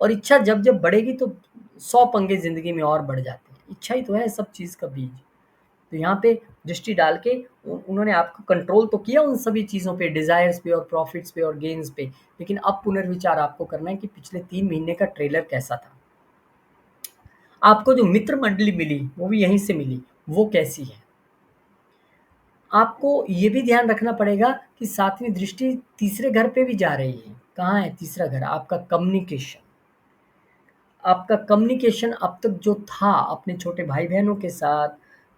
और इच्छा जब जब बढ़ेगी तो 100 पंगे जिंदगी में और बढ़ जाते हैं। इच्छा ही तो है सब चीज़ का बीज। तो यहाँ पे दृष्टि डाल के उन्होंने आपको कंट्रोल तो किया उन सभी चीज़ों पे, डिजायर्स पे और प्रॉफिट्स पे और गेन्स पे, लेकिन अब पुनर्विचार आपको करना है कि पिछले 3 महीने का ट्रेलर कैसा था। आपको जो मित्र मंडली मिली वो भी यहीं से मिली, वो कैसी है? आपको ये भी ध्यान रखना पड़ेगा कि 7वीं दृष्टि तीसरे घर पे भी जा रही है। कहाँ है तीसरा घर? आपका कम्युनिकेशन। आपका कम्युनिकेशन अब तक जो था अपने छोटे भाई-बहनों के साथ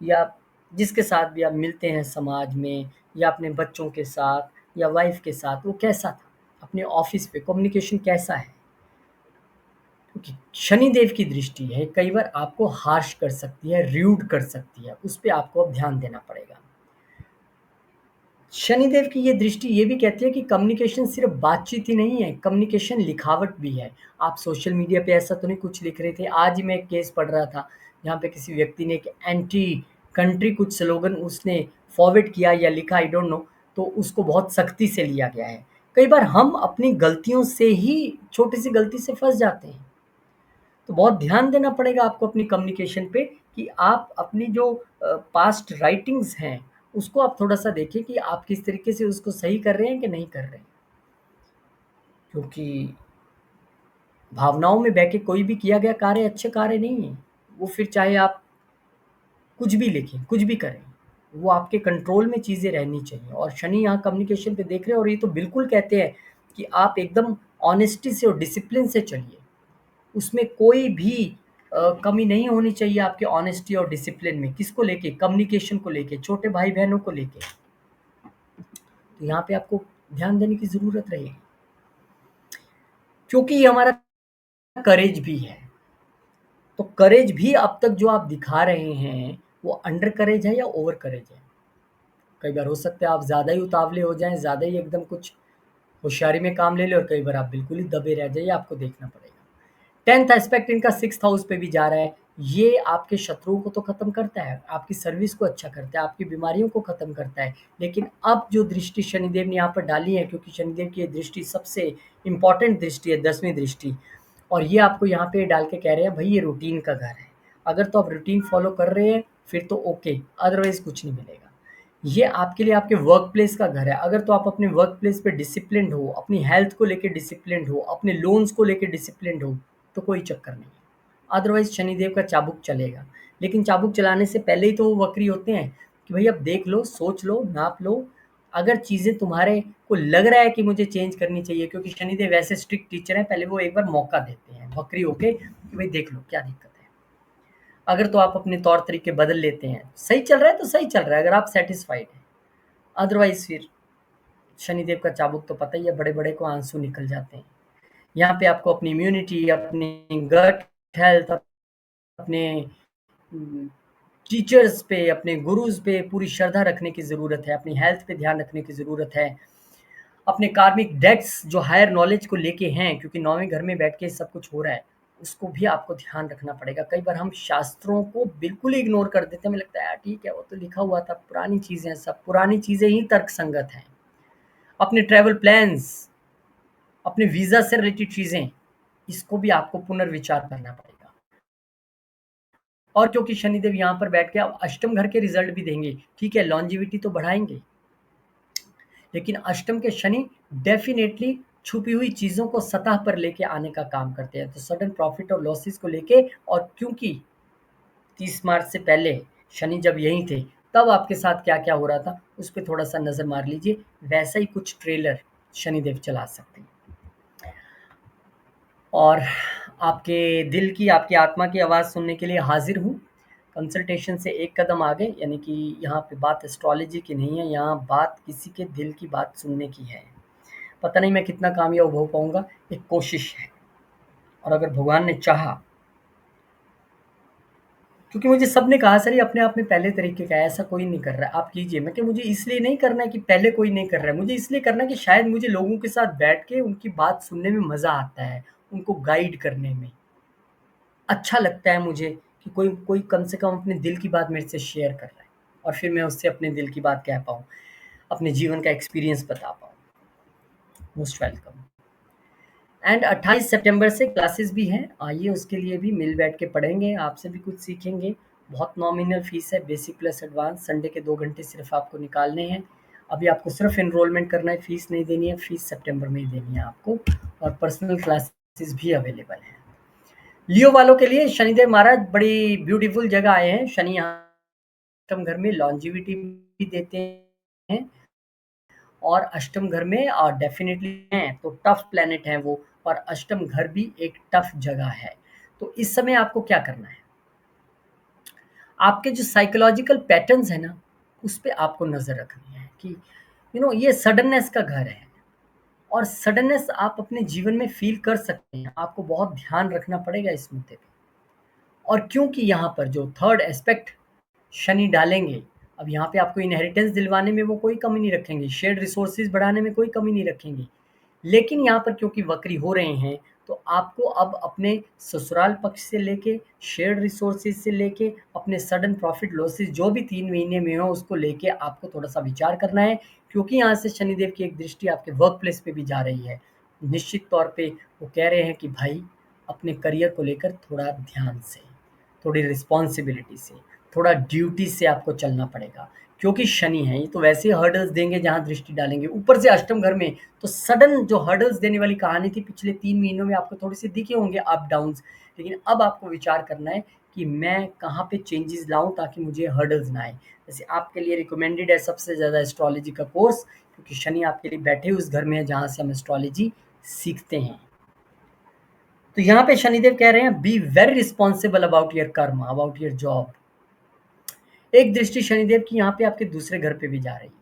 या जिसके साथ भी आप मिलते हैं समाज में या अपने बच्चों के साथ या वाइफ़ के साथ, वो कैसा था? अपने ऑफ़िस पे कम्युनिकेशन कैसा है? क्योंकि शनिदेव की दृष्टि है, कई बार आपको हार्श कर सकती है, र्यूड कर सकती है, उस पे आपको अब ध्यान देना पड़ेगा। शनिदेव की ये दृष्टि ये भी कहती है कि कम्युनिकेशन सिर्फ बातचीत ही नहीं है, कम्युनिकेशन लिखावट भी है। आप सोशल मीडिया पे ऐसा तो नहीं कुछ लिख रहे थे। आज ही मैं एक केस पढ़ रहा था, जहाँ पे किसी व्यक्ति ने एक एंटी कंट्री कुछ स्लोगन उसने फॉरवर्ड किया या लिखा आई डोंट नो, तो उसको बहुत सख्ती से लिया गया है। कई बार हम अपनी गलतियों से ही छोटी-सी गलती से फँस जाते हैं। तो बहुत ध्यान देना पड़ेगा आपको अपनी कम्युनिकेशन पे कि आप अपनी जो पास्ट राइटिंग्स हैं, उसको आप थोड़ा-सा देखिए कि आप किस तरीके से उसको सही कर रहे हैं कि नहीं कर रहे हैं। क्योंकि भावनाओं में बह के कोई भी किया गया कार्य अच्छे कार्य नहीं है। वो फिर चाहे आप कुछ भी लिखें, कुछ भी करें, वो आपके कंट्रोल में चीज़ें रहनी चाहिए और शनि यहाँ कम्युनिकेशन पे देख रहे हैं और ये तो बिल्कुल कहते हैं कि आप एकदम ऑनेस्टी से और डिसिप्लिन से चलिए। उसमें कोई भी कमी नहीं होनी चाहिए आपके ऑनेस्टी और डिसिप्लिन में। किसको लेके? कम्युनिकेशन को लेके, छोटे भाई-बहनों को लेके। तो यहाँ पे आपको ध्यान देने की ज़रूरत रहेगी। क्योंकि ये हमारा करेज भी है। तो करेज भी अब तक जो आप दिखा रहे हैं, वो अंडर करेज है या ओवर करेज है? कई बार हो सकता है आप ज़्यादा ही उतावले हो जाएँ, ज़्यादा ही एकदम कुछ होशियारी में काम ले लें और कई बार आप बिल्कुल ही दबे रह जाइए, आपको देखना पड़ेगा। 10th एस्पेक्ट इनका 6th हाउस पे भी जा रहा है। ये आपके शत्रुओं को तो खत्म करता है, आपकी सर्विस को अच्छा करता है, आपकी बीमारियों को खत्म करता है। लेकिन अब जो दृष्टि शनिदेव ने यहाँ पर डाली है, क्योंकि शनिदेव की ये दृष्टि सबसे इम्पोर्टेंट दृष्टि है, 10वीं दृष्टि, और ये आपको यहाँ पे डाल के कह रहे हैं, भई ये रूटीन का घर है। अगर तो आप रूटीन फ़ॉलो कर रहे हैं, फिर तो ओके, अदरवाइज़ कुछ नहीं मिलेगा। ये आपके लिए आपके वर्क प्लेस का घर है। अगर तो आप अपने वर्क प्लेस पे डिसिप्लिन्ड हो, अपनी हेल्थ को लेके डिसिप्लिन्ड हो, अपने लोन्स को लेके डिसिप्लिन्ड हो, तो कोई चक्कर नहीं है। अदरवाइज़ शनिदेव का चाबुक चलेगा। लेकिन चाबुक चलाने से पहले ही तो वो वक्री होते हैं कि भई अब देख लो, सोच लो, नाप लो। अगर चीज़ें तुम्हारे को लग रहा है कि मुझे चेंज करनी चाहिए, क्योंकि शनिदेव ऐसे स्ट्रिक्ट टीचर हैं, पहले वो एक बार मौका देते हैं वक्री होके कि भई देख लो क्या दिक्कत है। अगर तो आप अपने तौर तरीके बदल लेते हैं, सही चल रहा है तो सही चल रहा है अगर आप सैटिस्फाइड हैं। अदरवाइज़ फिर शनिदेव का चाबुक तो पता ही है, बड़े-बड़े को आंसू निकल जाते हैं। यहाँ पे आपको अपनी इम्यूनिटी, अपनी गट हेल्थ, अपने टीचर्स पे, अपने गुरुज़ पे पूरी श्रद्धा रखने की ज़रूरत है, अपनी हेल्थ पे ध्यान रखने की ज़रूरत है। अपने कार्मिक डेब्ट्स जो हायर नॉलेज को लेके हैं, क्योंकि 9वें घर में बैठ के सब कुछ हो रहा है, उसको भी आपको ध्यान रखना पड़ेगा। कई बार हम शास्त्रों को बिल्कुल ही इग्नोर कर देते हैं, हमें लगता है यार ठीक है, वो तो लिखा हुआ था, पुरानी चीज़ें हैं सब, पुरानी चीज़ें ही तर्कसंगत हैं। अपने ट्रैवल प्लान्स, अपने वीज़ा से रिलेटेड चीज़ें, इसको भी आपको पुनर्विचार करना पड़ेगा। और क्योंकि शनिदेव यहाँ पर बैठ के अब अष्टम घर के रिजल्ट भी देंगे, ठीक है, लॉन्जेविटी तो बढ़ाएँगे, लेकिन अष्टम के शनि डेफ़िनेटली छुपी हुई चीज़ों को सतह पर लेके आने का काम करते हैं। तो सडन प्रॉफ़िट और लॉसेस को लेके, और क्योंकि 30 मार्च से पहले शनि जब यहीं थे, तब आपके साथ क्या-क्या हो रहा था, उस पे थोड़ा-सा नज़र मार लीजिए। वैसा ही कुछ ट्रेलर शनिदेव चला सकते हैं। और आपके दिल की, आपकी आत्मा की आवाज़ सुनने के लिए हाज़िर हूँ। कंसल्टेशन से एक कदम आगे, यानी कि यहाँ पे बात एस्ट्रोलॉजी की नहीं है, यहाँ बात किसी के दिल की बात सुनने की है। पता नहीं मैं कितना कामयाब हो पाऊँगा, एक कोशिश है। और अगर भगवान ने चाहा, क्योंकि मुझे सबने कहा सर ये अपने आप में पहले तरीके का है, ऐसा कोई नहीं कर रहा है, आप कीजिए। मैं कि मुझे इसलिए नहीं करना है कि पहले कोई नहीं कर रहा है, मुझे इसलिए करना है कि शायद मुझे लोगों के साथ बैठ के उनकी बात सुनने में मज़ा आता है, उनको गाइड करने में। अच्छा लगता है मुझे कि कोई कोई कम से कम अपने दिल की बात मेरे से शेयर कर रहा है, और फिर मैं उससे अपने दिल की बात कह पाऊँ, अपने जीवन का एक्सपीरियंस बता पाऊँ। Most welcome. एंड 28 सितंबर से क्लासेस भी हैं, आइए उसके लिए भी मिल बैठ के पढ़ेंगे, आपसे भी कुछ सीखेंगे। बहुत नॉमिनल फीस है, बेसिक प्लस एडवांस, संडे के 2 घंटे सिर्फ आपको निकालने हैं। अभी आपको सिर्फ एनरोलमेंट करना है, फीस नहीं देनी है, फीस सितंबर में ही देनी है आपको। और पर्सनल क्लासेस भी अवेलेबल हैं। लियो वालों के लिए शनिदेव महाराज बड़ी ब्यूटीफुल जगह आए हैं। शनि यहाँ अष्टम घर में लॉन्जिविटी भी देते हैं, और अष्टम घर में डेफिनेटली हैं तो टफ प्लेनेट है वो, और अष्टम घर भी एक टफ जगह है। तो इस समय आपको क्या करना है, आपके जो साइकोलॉजिकल पैटर्न्स है ना, उस पे आपको नज़र रखनी है कि ये सडननेस का घर है, और सडननेस आप अपने जीवन में फील कर सकते हैं, आपको बहुत ध्यान रखना पड़ेगा इस मुद्दे पे। और क्योंकि यहाँ पर जो थर्ड एस्पेक्ट शनि डालेंगे, अब यहाँ पे आपको इनहेरिटेंस दिलवाने में वो कोई कमी नहीं रखेंगे, शेयर्ड रिसोर्सेज बढ़ाने में कोई कमी नहीं रखेंगे। लेकिन यहाँ पर क्योंकि वक्री हो रहे हैं, तो आपको अब अपने ससुराल पक्ष से लेके, शेयर्ड रिसोर्सेज से लेके, अपने सडन प्रॉफिट लॉसेस जो भी 3 महीने में हो, उसको लेके आपको थोड़ा-सा विचार करना है, क्योंकि यहाँ से शनिदेव की एक दृष्टि आपके वर्क प्लेस पे भी जा रही है। निश्चित तौर पे वो कह रहे हैं कि भाई, अपने करियर को लेकर थोड़ा ध्यान से, थोड़ी रिस्पॉन्सिबिलिटी से, थोड़ा ड्यूटी से आपको चलना पड़ेगा, क्योंकि शनि है, ये तो वैसे ही हर्डल्स देंगे जहाँ दृष्टि डालेंगे। ऊपर से अष्टम घर में, तो सडन जो हर्डल्स देने वाली कहानी थी पिछले 3 महीनों में, आपको थोड़े-से दिखे होंगे अप डाउन्स, लेकिन अब आपको विचार करना है कि मैं कहाँ पे चेंजेस लाऊँ ताकि मुझे हर्डल्स ना आएँ। जैसे आपके लिए रिकमेंडेड है सबसे ज़्यादा एस्ट्रोलॉजी का कोर्स, क्योंकि शनि आपके लिए बैठे उस घर में है जहाँ से हम एस्ट्रोलॉजी सीखते हैं। तो यहाँ पे शनिदेव कह रहे हैं be very responsible about your कर्म, अबाउट योर जॉब। एक दृष्टि शनिदेव की यहाँ पे आपके दूसरे घर पे भी जा रही है।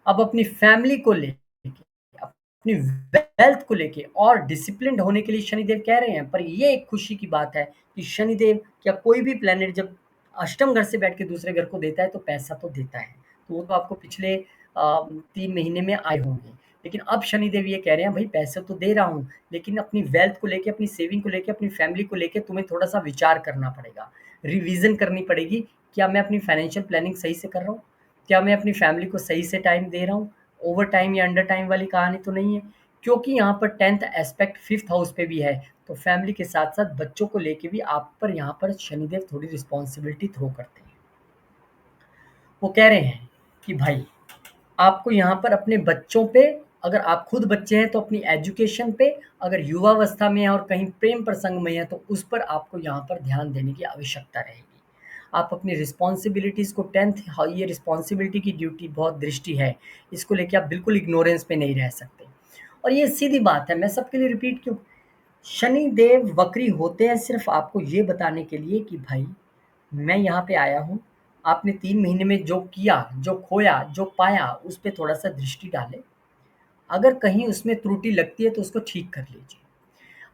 अब अपनी फैमिली को लेके, अपनी वेल्थ को लेके और डिसिप्लिन्ड होने के लिए शनिदेव कह रहे हैं। पर ये एक खुशी की बात है कि शनिदेव, क्या कोई भी प्लेनेट जब अष्टम घर से बैठ के दूसरे घर को देता है तो पैसा तो देता है। तो वो तो आपको पिछले 3 महीने में आए होंगे। लेकिन अब शनिदेव ये कह रहे हैं, भई पैसे तो दे रहा हूँ, लेकिन अपनी वेल्थ को लेके, अपनी सेविंग को लेके, अपनी फैमिली को लेके तुम्हें थोड़ा-सा विचार करना पड़ेगा। रिवीज़न करनी पड़ेगी, क्या मैं अपनी फाइनेंशियल प्लानिंग सही से कर रहा हूँ? क्या मैं अपनी फैमिली को सही से टाइम दे रहा हूँ? ओवर टाइम या अंडर टाइम वाली कहानी तो नहीं है? क्योंकि यहाँ पर 10th एस्पेक्ट 5th हाउस पे भी है, तो फैमिली के साथ-साथ बच्चों को लेके भी आप पर यहाँ पर शनिदेव थोड़ी रिस्पॉन्सिबिलिटी थ्रो करते हैं। वो कह रहे हैं कि भाई, आपको यहाँ पर अपने बच्चों पे, अगर आप खुद बच्चे हैं तो अपनी एजुकेशन पे, अगर युवावस्था में हैं और कहीं प्रेम प्रसंग में हैं तो उस पर आपको यहाँ पर ध्यान देने की आवश्यकता रहेगी। आप अपनी रिस्पॉन्सिबिलिटीज़ को 10th, हाँ, ये रिस्पॉन्सिबिलिटी की ड्यूटी बहुत दृष्टि है, इसको लेके आप बिल्कुल इग्नोरेंस पे नहीं रह सकते। और ये सीधी बात है, मैं सबके लिए रिपीट क्यों, शनि देव वक्री होते हैं सिर्फ आपको ये बताने के लिए कि भाई, मैं यहाँ पे आया हूँ, आपने 3 महीने में जो किया, जो खोया, जो पाया, उस पे थोड़ा-सा दृष्टि डालें। अगर कहीं उसमें त्रुटि लगती है तो उसको ठीक कर लीजिए।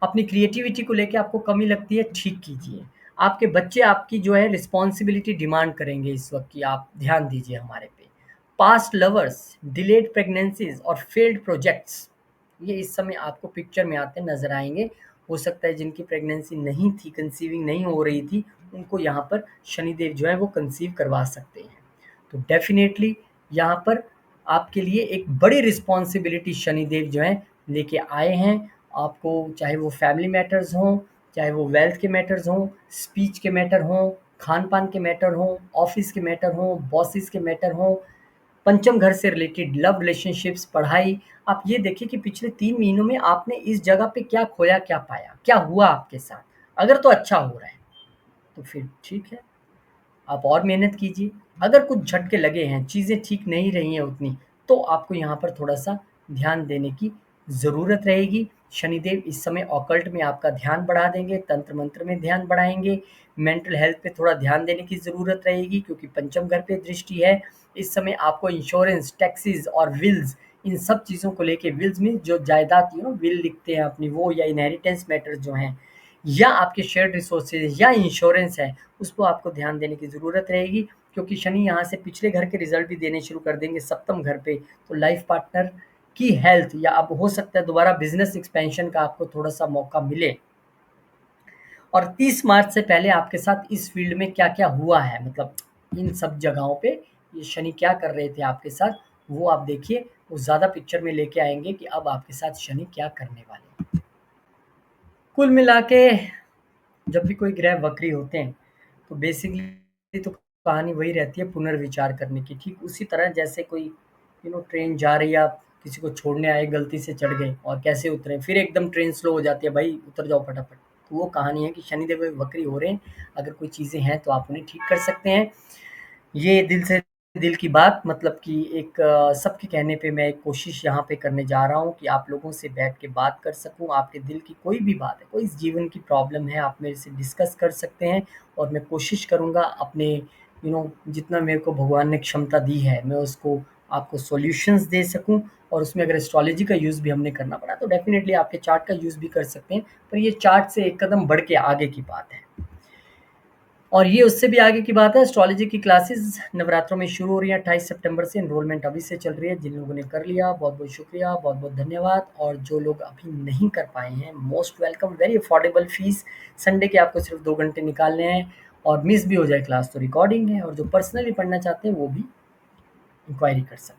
अपनी क्रिएटिविटी को लेके आपको कमी लगती है, ठीक कीजिए। आपके बच्चे आपकी जो है रिस्पॉन्सिबिलिटी डिमांड करेंगे इस वक़्त कि आप ध्यान दीजिए हमारे पे। पास्ट लवर्स, डिलेड प्रेग्नेंसीज़ और फेल्ड प्रोजेक्ट्स, ये इस समय आपको पिक्चर में आते नज़र आएँगे। हो सकता है जिनकी प्रेगनेंसी नहीं थी, कंसीविंग नहीं हो रही थी, उनको यहाँ पर शनिदेव जो है वो कंसीव करवा सकते हैं। तो डेफ़िनेटली यहाँ पर आपके लिए एक बड़ी रिस्पॉन्सिबिलिटी शनिदेव जो है लेके आए हैं। आपको चाहे वो फैमिली मैटर्स हों, चाहे वो वेल्थ के मैटर्स हों, स्पीच के मैटर हों, खान पान के मैटर हों, ऑफिस के मैटर हों, बॉसेस के मैटर हों, पंचम घर से रिलेटेड लव रिलेशनशिप्स, पढ़ाई। आप ये देखिए कि पिछले 3 महीनों में आपने इस जगह पे क्या खोया, क्या पाया, क्या हुआ आपके साथ। अगर तो अच्छा हो रहा है तो फिर ठीक है, आप और मेहनत कीजिए। अगर कुछ झटके लगे हैं, चीज़ें ठीक नहीं रही हैं उतनी, तो आपको यहाँ पर थोड़ा-सा ध्यान देने की ज़रूरत रहेगी। शनिदेव इस समय ऑकल्ट में आपका ध्यान बढ़ा देंगे, तंत्र मंत्र में ध्यान बढ़ाएँगे, मेंटल हेल्थ पे थोड़ा ध्यान देने की ज़रूरत रहेगी क्योंकि पंचम घर पे दृष्टि है। इस समय आपको इंश्योरेंस, टैक्सेस और विल्स, इन सब चीज़ों को लेके, विल्स मीन्स जो जायदाद विल लिखते हैं अपनी, वो या इनहेरिटेंस मैटर्स जो हैं, या आपके शेयर्ड रिसोर्सेज या इंश्योरेंस है, उसको आपको ध्यान देने की ज़रूरत रहेगी क्योंकि शनि यहाँ से पिछले घर के रिजल्ट भी देने शुरू कर देंगे सप्तम घर पे। तो लाइफ पार्टनर की हेल्थ, या अब हो सकता है दोबारा बिजनेस एक्सपेंशन का आपको थोड़ा सा मौका मिले। और 30 मार्च से पहले आपके साथ इस फील्ड में क्या क्या हुआ है, मतलब इन सब जगहों पे ये शनि क्या कर रहे थे आपके साथ, वो आप देखिए। वो ज़्यादा पिक्चर में लेके आएंगे कि अब आपके साथ शनि क्या करने वाले हैं। कुल मिला के जब भी कोई ग्रह वक्री होते हैं तो बेसिकली तो कहानी वही रहती है पुनर्विचार करने की। ठीक उसी तरह जैसे कोई ट्रेन जा रही है, आप किसी को छोड़ने आए, गलती से चढ़ गए और कैसे उतरे, फिर एकदम ट्रेन स्लो हो जाती है, भाई उतर जाओ फटाफट। तो वो कहानी है कि शनिदेव वक्री हो रहे हैं। अगर कोई चीज़ें हैं तो आप उन्हें ठीक कर सकते हैं। ये दिल से दिल की बात, मतलब कि एक सबके कहने पे मैं एक कोशिश यहाँ पे करने जा रहा हूँ कि आप लोगों से बैठ के बात कर सकूँ। आपके दिल की कोई भी बात है, कोई जीवन की प्रॉब्लम है, आप मेरे से डिस्कस कर सकते हैं और मैं कोशिश करूँगा अपने जितना मेरे को भगवान ने क्षमता दी है, मैं उसको आपको सॉल्यूशंस दे सकूँ। और उसमें अगर एस्ट्रोलॉजी का यूज़ भी हमने करना पड़ा तो डेफ़िनेटली आपके चार्ट का यूज़ भी कर सकते हैं, पर ये चार्ट से एक कदम बढ़ के आगे की बात है। और ये उससे भी आगे की बात है, एस्ट्रोलॉजी की क्लासेस नवरात्रों में शुरू हो रही हैं 28 सितंबर से। एनरोलमेंट अभी से चल रही है। जिन लोगों ने कर लिया बहुत बहुत शुक्रिया, बहुत बहुत धन्यवाद। और जो लोग अभी नहीं कर पाए हैं, most welcome. Very affordable fees, Sunday के आपको सिर्फ 2 घंटे निकालने हैं और मिस भी हो जाए क्लास तो रिकॉर्डिंग है। और जो पर्सनली पढ़ना चाहते हैं वो भी इंक्वायरी कर सकते हैं।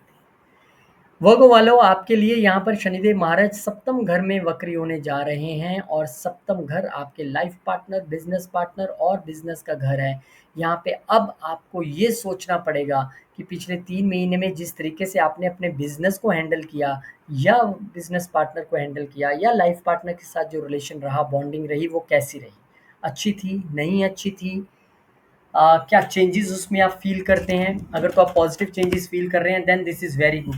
वर्गो वालों, आपके लिए यहाँ पर शनिदेव महाराज सप्तम घर में वक्री होने जा रहे हैं और सप्तम घर आपके लाइफ पार्टनर, बिजनेस पार्टनर और बिजनेस का घर है। यहाँ पे अब आपको ये सोचना पड़ेगा कि पिछले 3 महीने में जिस तरीके से आपने अपने बिजनेस को हैंडल किया, या बिजनेस पार्टनर को हैंडल किया, या लाइफ पार्टनर के साथ जो रिलेशन रहा, बॉन्डिंग रही, वो कैसी रही, अच्छी थी, नहीं अच्छी थी, क्या चेंजेस उसमें आप फ़ील करते हैं। अगर तो आप पॉजिटिव चेंजेस फ़ील कर रहे हैं then this is very good,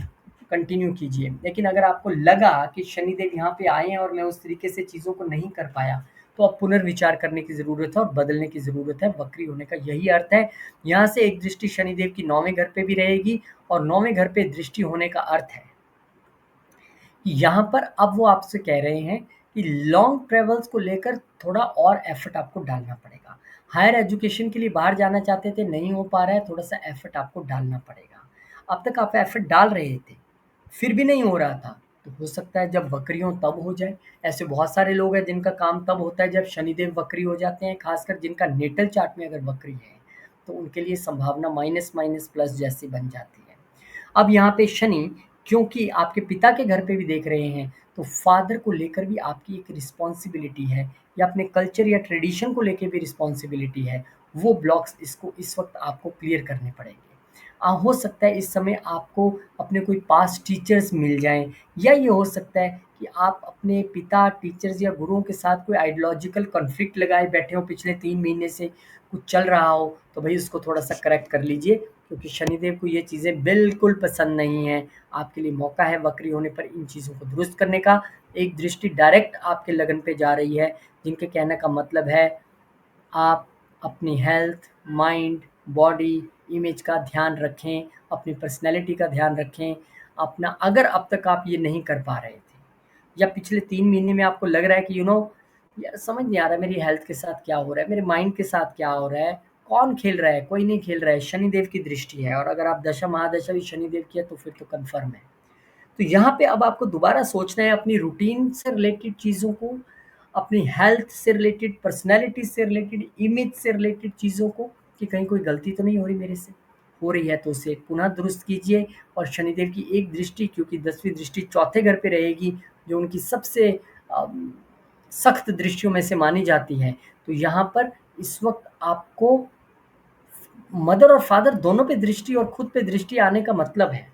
continue कीजिए। लेकिन अगर आपको लगा कि शनिदेव यहाँ पे आए हैं और मैं उस तरीके से चीज़ों को नहीं कर पाया, तो अब पुनर्विचार करने की ज़रूरत है और बदलने की ज़रूरत है। वक्री होने का यही अर्थ है। यहाँ से एक दृष्टि शनिदेव की 9वें घर पे भी रहेगी और 9वें घर पे दृष्टि होने का अर्थ है कि यहाँ पर अब वो आपसे कह रहे हैं कि लॉन्ग ट्रेवल्स को लेकर थोड़ा और एफर्ट आपको डालना पड़ेगा। हायर एजुकेशन के लिए बाहर जाना चाहते थे, नहीं हो पा रहा है, थोड़ा-सा एफर्ट आपको डालना पड़ेगा। अब तक आप एफर्ट डाल रहे थे, फिर भी नहीं हो रहा था, तो हो सकता है जब वक्री हों तब हो जाए। ऐसे बहुत सारे लोग हैं जिनका काम तब होता है जब शनिदेव वक्री हो जाते हैं, खासकर जिनका नेटल चार्ट में अगर वक्री है, तो उनके लिए संभावना माइनस माइनस प्लस जैसी बन जाती है। अब यहाँ पे शनि क्योंकि आपके पिता के घर पे भी देख रहे हैं, तो फादर को लेकर भी आपकी एक रिस्पॉन्सिबिलिटी है, या अपने कल्चर या ट्रेडिशन को लेके भी रिस्पॉन्सिबिलिटी है। वो ब्लॉक्स इसको इस वक्त आपको क्लियर करने पड़ेंगे। हो सकता है इस समय आपको अपने कोई पास्ट टीचर्स मिल जाएं, या ये हो सकता है कि आप अपने पिता, टीचर्स या गुरुओं के साथ कोई आइडियोलॉजिकल कॉन्फ्लिक्ट लगाए बैठे हो पिछले 3 महीने से, कुछ चल रहा हो, तो भाई उसको थोड़ा सा करेक्ट कर लीजिए क्योंकि शनिदेव को ये चीज़ें बिल्कुल पसंद नहीं है। आपके लिए मौका है वक्री होने पर इन चीज़ों को दुरुस्त करने का। एक दृष्टि डायरेक्ट आपके लगन पे जा रही है, जिनके कहने का मतलब है आप अपनी हेल्थ, माइंड, बॉडी इमेज का ध्यान रखें, अपनी पर्सनैलिटी का ध्यान रखें। अपना, अगर अब तक आप ये नहीं कर पा रहे थे या पिछले 3 महीने में आपको लग रहा है कि यार समझ नहीं आ रहा है मेरी हेल्थ के साथ क्या हो रहा है, मेरे माइंड के साथ क्या हो रहा है, कौन खेल रहा है, कोई नहीं खेल रहा है, शनिदेव की दृष्टि है। और अगर आप दशा महादशा भी शनिदेव की है तो फिर तो कन्फर्म है। तो यहाँ पे अब आपको दोबारा सोचना है अपनी रूटीन से रिलेटेड चीज़ों को, अपनी हेल्थ से रिलेटेड, पर्सनैलिटी से रिलेटेड, इमेज से रिलेटेड चीज़ों को, कि कहीं कोई गलती तो नहीं हो रही मेरे से। हो रही है तो उसे पुनः दुरुस्त कीजिए। और शनिदेव की एक दृष्टि, क्योंकि 10वीं दृष्टि चौथे घर पे रहेगी, जो उनकी सबसे सख्त दृष्टियों में से मानी जाती है, तो यहाँ पर इस वक्त आपको मदर और फादर दोनों पे दृष्टि और खुद पे दृष्टि आने का मतलब है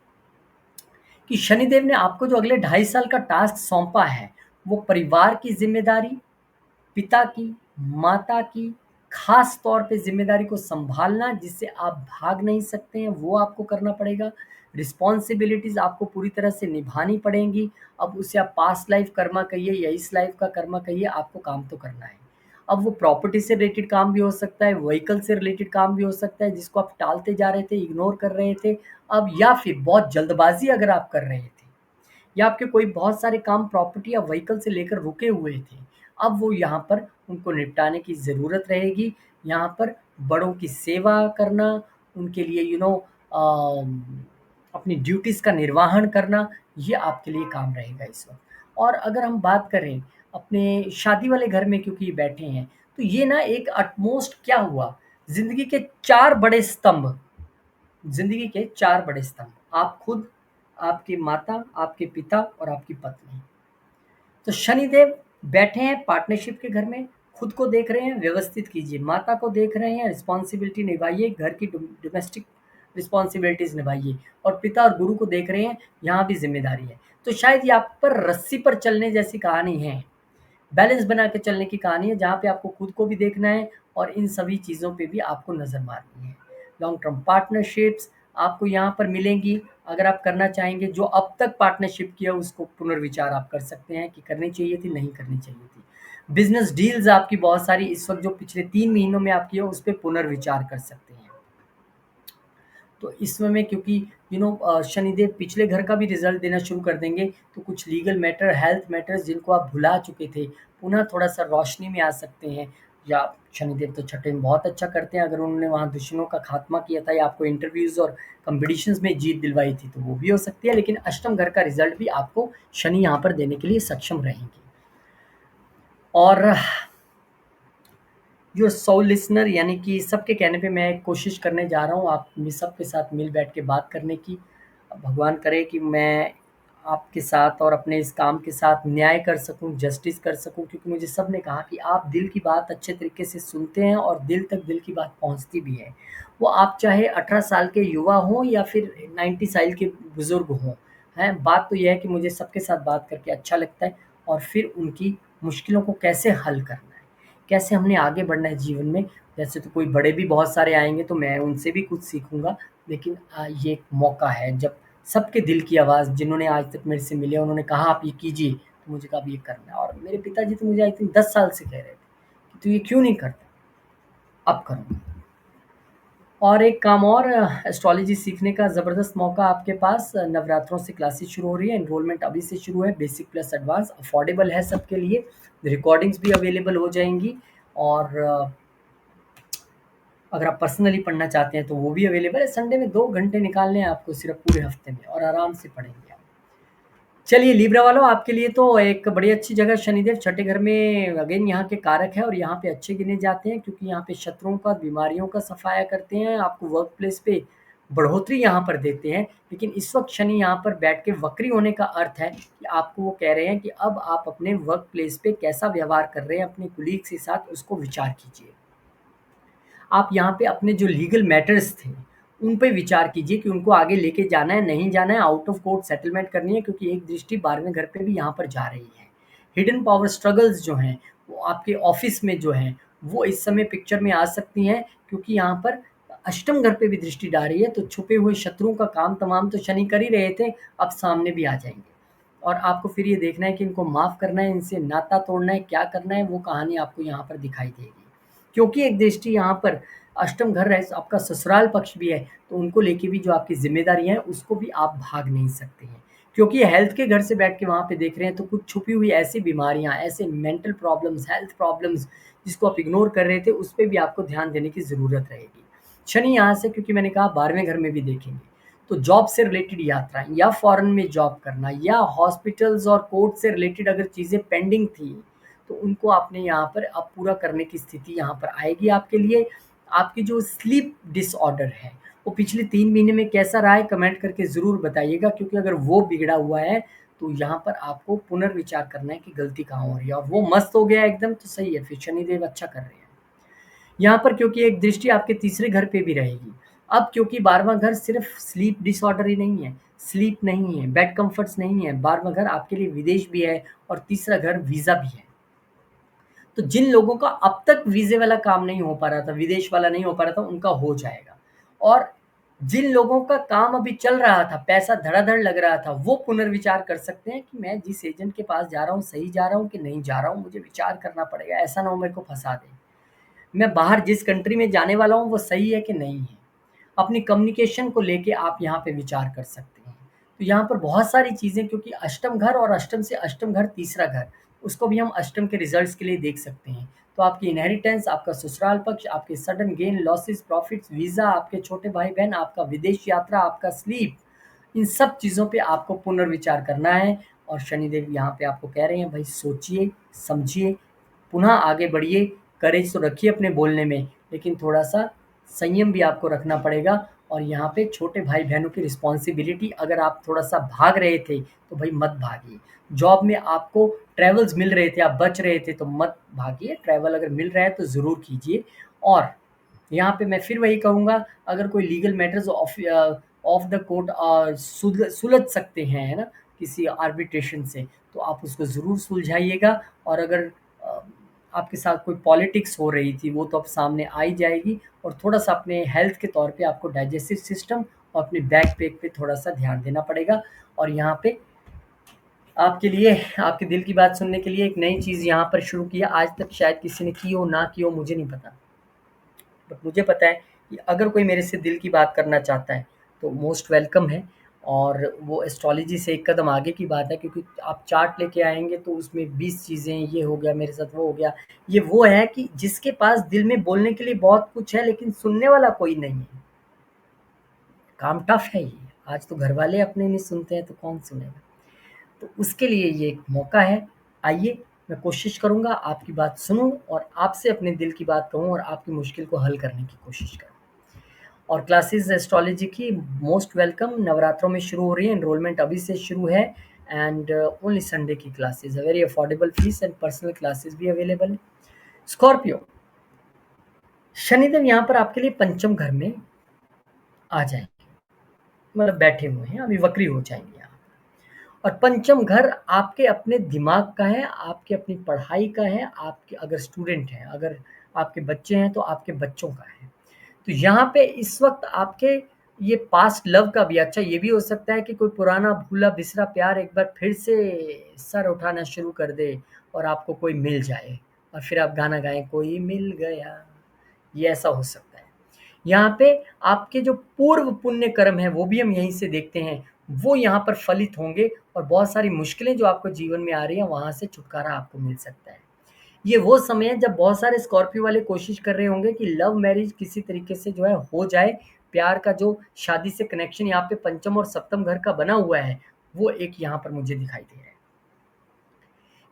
कि शनिदेव ने आपको जो अगले 2.5 साल का टास्क सौंपा है, वो परिवार की जिम्मेदारी, पिता की, माता की, खास तौर पे ज़िम्मेदारी को सँभालना, जिससे आप भाग नहीं सकते हैं, वो आपको करना पड़ेगा। रिस्पॉन्सिबिलिटीज़ आपको पूरी तरह से निभानी पड़ेंगी। अब उसे आप पास्ट लाइफ़ कर्मा कहिए या इस लाइफ़ का कर्मा कहिए, आपको काम तो करना है। अब वो प्रॉपर्टी से रिलेटेड काम भी हो सकता है, व्हीकल से रिलेटेड काम भी हो सकता है, जिसको आप टालते जा रहे थे, इग्नोर कर रहे थे। अब या फिर बहुत जल्दबाज़ी अगर आप कर रहे थे, या आपके कोई बहुत सारे काम प्रॉपर्टी या व्हीकल से लेकर रुके हुए थे, अब वो यहाँ पर उनको निपटाने की ज़रूरत रहेगी। यहाँ पर बड़ों की सेवा करना, उनके लिए अपनी ड्यूटीज़ का निर्वहन करना, ये आपके लिए काम रहेगा इस वक्त। और अगर हम बात करें अपने शादी वाले घर में, क्योंकि ये बैठे हैं, तो ये ना एक अटमोस्ट क्या हुआ, ज़िंदगी के 4 बड़े स्तंभ, ज़िंदगी के 4 बड़े स्तंभ, आप खुद, आपकी माता, आपके पिता और आपकी पत्नी। तो शनिदेव बैठे हैं पार्टनरशिप के घर में, खुद को देख रहे हैं, व्यवस्थित कीजिए, माता को देख रहे हैं, रिस्पॉन्सिबिलिटी निभाइए, घर की डोमेस्टिक रिस्पॉन्सिबिलिटीज निभाइए, और पिता और गुरु को देख रहे हैं, यहाँ भी जिम्मेदारी है। तो शायद ये आप पर रस्सी पर चलने जैसी कहानी है, बैलेंस बना के चलने की कहानी है, जहाँ पे आपको खुद को भी देखना है और इन सभी चीज़ों पे भी आपको नज़र मारनी है। लॉन्ग टर्म पार्टनरशिप्स आपको यहाँ पर मिलेंगी। अगर आप करना चाहेंगे, जो अब तक पार्टनरशिप किया उसको पुनर्विचार आप कर सकते हैं कि करनी चाहिए थी, नहीं करनी चाहिए थी। बिजनेस डील्स आपकी बहुत सारी इस वक्त जो पिछले 3 महीनों में आप किए उस पर पुनर्विचार कर सकते हैं। तो इस समय में, क्योंकि शनिदेव पिछले घर का भी रिजल्ट देना शुरू कर देंगे, तो कुछ लीगल मैटर, हेल्थ मैटर्स जिनको आप भुला चुके थे, पुनः थोड़ा सा रोशनी में आ सकते हैं। या शनिदेव तो छठे में बहुत अच्छा करते हैं, अगर उन्होंने वहाँ दुश्मनों का खात्मा किया था या आपको इंटरव्यूज और कंपटीशंस में जीत दिलवाई थी, तो वो भी हो सकती है। लेकिन अष्टम घर का रिजल्ट भी आपको शनि यहाँ पर देने के लिए सक्षम रहेंगे। और जो सो लिसनर, यानी कि सबके कहने पे मैं कोशिश करने जा रहा हूँ आप सबके साथ मिल बैठ के बात करने की। भगवान करे कि मैं आपके साथ और अपने इस काम के साथ न्याय कर सकूं, जस्टिस कर सकूं, क्योंकि मुझे सब ने कहा कि आप दिल की बात अच्छे तरीके से सुनते हैं और दिल तक दिल की बात पहुंचती भी है। वो आप चाहे 18 साल के युवा हों या फिर 90 साल के बुजुर्ग हों, हैं, बात तो यह है कि मुझे सबके साथ बात करके अच्छा लगता है, और फिर उनकी मुश्किलों को कैसे हल करना है, कैसे हमने आगे बढ़ना है जीवन में। वैसे तो कोई बड़े भी बहुत सारे आएँगे तो मैं उनसे भी कुछ सीखूँगा, लेकिन ये एक मौका है जब सबके दिल की आवाज़, जिन्होंने आज तक मेरे से मिले, उन्होंने कहा आप ये कीजिए, तो मुझे कहा अब ये करना है। और मेरे पिताजी तो मुझे आई थिंक 10 साल से कह रहे थे कि तू ये क्यों नहीं करता? अब करूँगा। और एक काम और, एस्ट्रोलॉजी सीखने का ज़बरदस्त मौका आपके पास, नवरात्रों से क्लासेस शुरू हो रही है, एनरोलमेंट अभी से शुरू है, बेसिक प्लस एडवांस, अफोर्डेबल है सबके लिए, रिकॉर्डिंग्स भी अवेलेबल हो जाएंगी। और अगर आप पर्सनली पढ़ना चाहते हैं तो वो भी अवेलेबल है। संडे में 2 घंटे निकालने हैं आपको सिर्फ पूरे हफ्ते में, और आराम से पढ़ेंगे आप। चलिए लिब्रा वालों, आपके लिए तो एक बड़ी अच्छी जगह शनिदेव छठे घर में अगेन यहाँ के कारक है, और यहाँ पे अच्छे गिने जाते हैं, क्योंकि यहाँ पे शत्रुओं का, बीमारियों का सफाया करते हैं, आपको वर्क प्लेस पे बढ़ोतरी यहाँ पर देते हैं। लेकिन इस वक्त शनि यहाँ पर बैठ के वक्री होने का अर्थ है कि आपको वो कह रहे हैं कि अब आप अपने वर्क प्लेस पे कैसा व्यवहार कर रहे हैं अपने कुलीग्स के साथ, उसको विचार कीजिए। आप यहाँ पे अपने जो लीगल मैटर्स थे, उन पे विचार कीजिए कि उनको आगे लेके जाना है, नहीं जाना है, आउट ऑफ कोर्ट सेटलमेंट करनी है, क्योंकि एक दृष्टि 12वें घर पे भी यहाँ पर जा रही है। हिडन पावर स्ट्रगल्स जो हैं, वो आपके ऑफिस में जो हैं, वो इस समय पिक्चर में आ सकती हैं, क्योंकि यहाँ पर अष्टम घर पे भी दृष्टि डाल रही है, तो छुपे हुए शत्रुओं का काम तमाम तो शनि कर ही रहे थे, अब सामने भी आ जाएंगे। और आपको फिर ये देखना है कि इनको माफ़ करना है, इनसे नाता तोड़ना है, क्या करना है, वो कहानी आपको यहाँ पर दिखाई देगी। क्योंकि एक दृष्टि यहाँ पर अष्टम घर है, आपका ससुराल पक्ष भी है, तो उनको लेके भी जो आपकी जिम्मेदारी है उसको भी आप भाग नहीं सकते हैं, क्योंकि ये हेल्थ के घर से बैठ के वहाँ पे देख रहे हैं, तो कुछ छुपी हुई ऐसी बीमारियाँ, ऐसे मेंटल प्रॉब्लम्स, हेल्थ प्रॉब्लम्स जिसको आप इग्नोर कर रहे थे, उस पर भी आपको ध्यान देने की ज़रूरत रहेगी। शनि यहाँ से, क्योंकि मैंने कहा 12वें घर में भी देखेंगे, तो जॉब से रिलेटेड यात्राएं, या फॉरेन में जॉब करना, या हॉस्पिटल्स और कोर्ट से रिलेटेड अगर चीज़ें पेंडिंग थी, तो उनको आपने यहाँ पर अब पूरा करने की स्थिति यहाँ पर आएगी आपके लिए। आपकी जो स्लीप डिसऑर्डर है, वो पिछले 3 महीने में कैसा रहा है कमेंट करके ज़रूर बताइएगा, क्योंकि अगर वो बिगड़ा हुआ है तो यहाँ पर आपको पुनर्विचार करना है कि गलती कहाँ हो रही है। और वो मस्त हो गया एकदम तो सही है, फिर शनिदेव अच्छा कर रहे हैं। यहाँ पर क्योंकि एक दृष्टि आपके तीसरे घर पे भी रहेगी। अब क्योंकि 12वां घर सिर्फ स्लीप डिसऑर्डर ही नहीं है, स्लीप नहीं है, बेड कम्फर्ट्स नहीं है, 12वां घर आपके लिए विदेश भी है और तीसरा घर वीज़ा भी है। तो जिन लोगों का अब तक वीज़े वाला काम नहीं हो पा रहा था, विदेश वाला नहीं हो पा रहा था, उनका हो जाएगा। और जिन लोगों का काम अभी चल रहा था, पैसा धड़ाधड़ लग रहा था, वो पुनर्विचार कर सकते हैं कि मैं जिस एजेंट के पास जा रहा हूँ, सही जा रहा हूँ कि नहीं जा रहा हूँ, मुझे विचार करना पड़ेगा, ऐसा ना हो मेरे को फँसा दे। मैं बाहर जिस कंट्री में जाने वाला हूँ, वो सही है कि नहीं है। अपनी कम्युनिकेशन को लेके आप यहाँ पे विचार कर सकते हैं। तो यहाँ पर बहुत सारी चीज़ें, क्योंकि अष्टम घर और अष्टम से अष्टम घर तीसरा घर, उसको भी हम अष्टम के रिजल्ट्स के लिए देख सकते हैं। तो आपकी इनहेरिटेंस, आपका ससुराल पक्ष, आपके sudden gain, losses, profits, visa, आपके छोटे भाई-बहन, आपका विदेश यात्रा, आपका स्लीप, इन सब चीज़ों पे आपको पुनर्विचार करना है। और शनिदेव यहाँ पे आपको कह रहे हैं भाई सोचिए, समझिए, पुनः आगे बढ़िए, करेज तो रखिए अपने बोलने में, लेकिन थोड़ा-सा संयम भी आपको रखना पड़ेगा। और यहाँ पे छोटे भाई-बहनों की रिस्पॉन्सिबिलिटी, अगर आप थोड़ा-सा भाग रहे थे, तो भई मत भागिए। जॉब में आपको ट्रैवल्स मिल रहे थे, आप बच रहे थे, तो मत भागिए, ट्रैवल अगर मिल रहा है तो ज़रूर कीजिए। और यहाँ पे मैं फिर वही कहूँगा, अगर कोई legal matters of the court सुलझ सकते हैं, है ना? किसी आर्बिट्रेशन से, तो आप उसको ज़रूर सुलझाइएगा। और अगर अ, आपके साथ कोई पॉलिटिक्स हो रही थी, वो तो अब सामने आ ही जाएगी। और थोड़ा-सा अपने हेल्थ के तौर पे आपको डाइजेस्टिव सिस्टम और अपने बैक पैक पे थोड़ा-सा ध्यान देना पड़ेगा। और यहाँ पे आपके लिए, आपके दिल की बात सुनने के लिए एक नई चीज़ यहाँ पर शुरू की है। आज तक शायद किसी ने की हो, ना की हो, मुझे नहीं पता। बट मुझे पता है कि अगर कोई मेरे से दिल की बात करना चाहता है तो मोस्ट वेलकम है। और वो एस्ट्रोलॉजी से एक कदम आगे की बात है, क्योंकि आप चार्ट लेके आएंगे तो उसमें 20 चीज़ें, ये हो गया मेरे साथ, वो हो गया। ये वो है कि जिसके पास दिल में बोलने के लिए बहुत कुछ है लेकिन सुनने वाला कोई नहीं है। काम टफ है ये। आज तो घर वाले अपने नहीं सुनते हैं तो कौन सुनेगा। तो उसके लिए ये एक मौका है। आइए, मैं कोशिश करूँगा आपकी बात सुनूँ और आपसे अपने दिल की बात कहूँ और आपकी मुश्किल को हल करने की कोशिश करूँ। और क्लासेस एस्ट्रोलॉजी की मोस्ट वेलकम, नवरात्रों में शुरू हो रही है, एनरोलमेंट अभी से शुरू है। एंड ओनली संडे की क्लासेस है, very affordable fees and personal classes भी अवेलेबल है। स्कॉर्पियो, शनिदेव यहाँ पर आपके लिए पंचम घर में आ जाएंगे, मतलब बैठे हुए हैं, अभी वक्री हो जाएंगे यहाँ। और पंचम घर आपके अपने दिमाग का है, आपके अपनी पढ़ाई का है, आपके अगर स्टूडेंट हैं, अगर आपके बच्चे हैं तो आपके बच्चों का है। तो यहाँ पे इस वक्त आपके ये पास्ट लव का भी, अच्छा ये भी हो सकता है कि कोई पुराना भूला बिसरा प्यार एक बार फिर से सर उठाना शुरू कर दे और आपको कोई मिल जाए और फिर आप गाना गाएं, कोई मिल गया। ये ऐसा हो सकता है। यहाँ पे आपके जो पूर्व पुण्य कर्म है वो भी हम यहीं से देखते हैं, वो यहाँ पर फलित होंगे और बहुत सारी मुश्किलें जो आपको जीवन में आ रही हैं वहाँ से छुटकारा आपको मिल सकता है। ये वो समय है जब बहुत सारे स्कॉर्पियो वाले कोशिश कर रहे होंगे कि लव मैरिज किसी तरीके से जो है हो जाए। प्यार का जो शादी से कनेक्शन यहाँ पे पंचम और सप्तम घर का बना हुआ है, वो एक यहाँ पर मुझे दिखाई दे रहा है।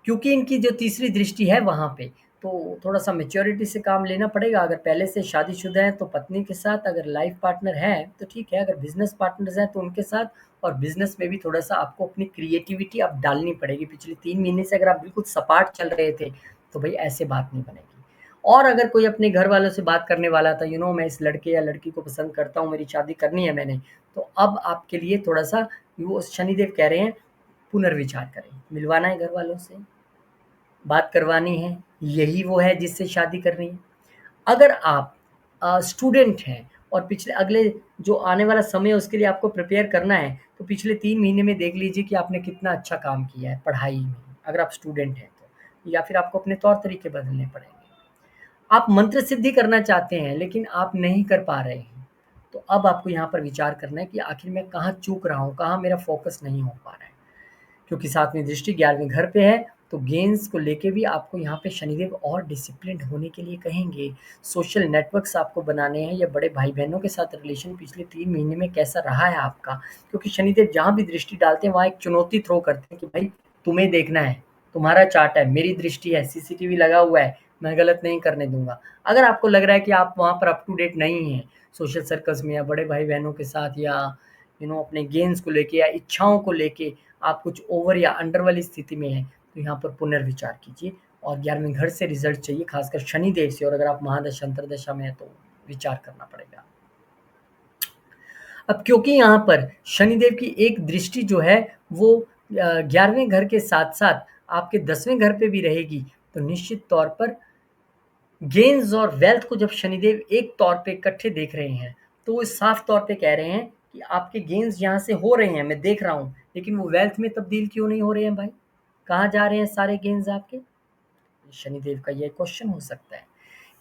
क्योंकि इनकी जो तीसरी दृष्टि है वहाँ पे, तो थोड़ा-सा मैच्योरिटी से काम लेना पड़ेगा। अगर पहले से शादीशुदा हैं तो पत्नी के साथ, अगर लाइफ पार्टनर है तो ठीक है, अगर बिज़नेस पार्टनर्स हैं तो उनके साथ। और बिज़नेस में भी थोड़ा-सा आपको अपनी क्रिएटिविटी अब डालनी पड़ेगी। पिछले 3 महीने से अगर आप बिल्कुल सपाट चल रहे थे, तो भई ऐसे बात नहीं बनेगी। और अगर कोई अपने घर वालों से बात करने वाला था, मैं इस लड़के या लड़की को पसंद करता हूँ, मेरी शादी करनी है मैंने, तो अब आपके लिए थोड़ा-सा वो शनिदेव कह रहे हैं पुनर्विचार करें। मिलवाना है घर वालों से, बात करवानी है, यही वो है जिससे शादी करनी है। अगर आप स्टूडेंट हैं और पिछले अगले जो आने वाला समय है उसके लिए आपको प्रिपेयर करना है, तो पिछले 3 महीने में देख लीजिए कि आपने कितना अच्छा काम किया है पढ़ाई में, अगर आप स्टूडेंट हैं तो। या फिर आपको अपने तौर-तरीके बदलने पड़ेंगे। आप मंत्र सिद्धि करना चाहते हैं लेकिन आप नहीं कर पा रहे हैं, तो अब आपको यहाँ पर विचार करना है कि आखिर मैं कहाँ चूक रहा हूँ, कहाँ मेरा फ़ोकस नहीं हो पा रहा है। क्योंकि 7वीं दृष्टि 11वें घर पे है, तो गेम्स को लेके भी आपको यहाँ पे शनिदेव और डिसिप्लिन्ड होने के लिए कहेंगे। सोशल नेटवर्क्स आपको बनाने हैं, या बड़े भाई-बहनों के साथ रिलेशन पिछले 3 महीने में कैसा रहा है आपका? क्योंकि शनिदेव जहाँ भी दृष्टि डालते हैं वहाँ एक चुनौती थ्रो करते हैं कि भाई तुम्हें देखना है, तुम्हारा चार्ट है, मेरी दृष्टि है, सीसीटीवी लगा हुआ है, मैं गलत नहीं करने दूँगा। अगर आपको लग रहा है कि आप वहाँ पर अप टू डेट नहीं हैं, सोशल सर्कल्स में या बड़े भाई-बहनों के साथ या अपने गेन्स को लेके या इच्छाओं को लेके आप कुछ ओवर या अंडर वाली स्थिति में हैं, तो यहाँ पर पुनर्विचार कीजिए और 11वें घर से रिज़ल्ट चाहिए, खासकर शनिदेव से, और अगर आप महादशा, अंतर्दशा में हैं, तो विचार करना पड़ेगा। अब क्योंकि यहाँ पर शनिदेव की एक दृष्टि जो है वो 11वें घर के साथ-साथ आपके 10वें घर पे भी रहेगी, तो निश्चित तौर पर गेन्स और वेल्थ को जब शनिदेव एक तौर पे इकट्ठे देख रहे हैं, तो वो साफ तौर पे कह रहे हैं कि आपके गेन्स यहाँ से हो रहे हैं, मैं देख रहा हूँ, लेकिन वो वेल्थ में तब्दील क्यों नहीं हो रहे हैं भाई? कहाँ जा रहे हैं सारे गेन्स आपके? शनिदेव का ये क्वेश्चन हो सकता है,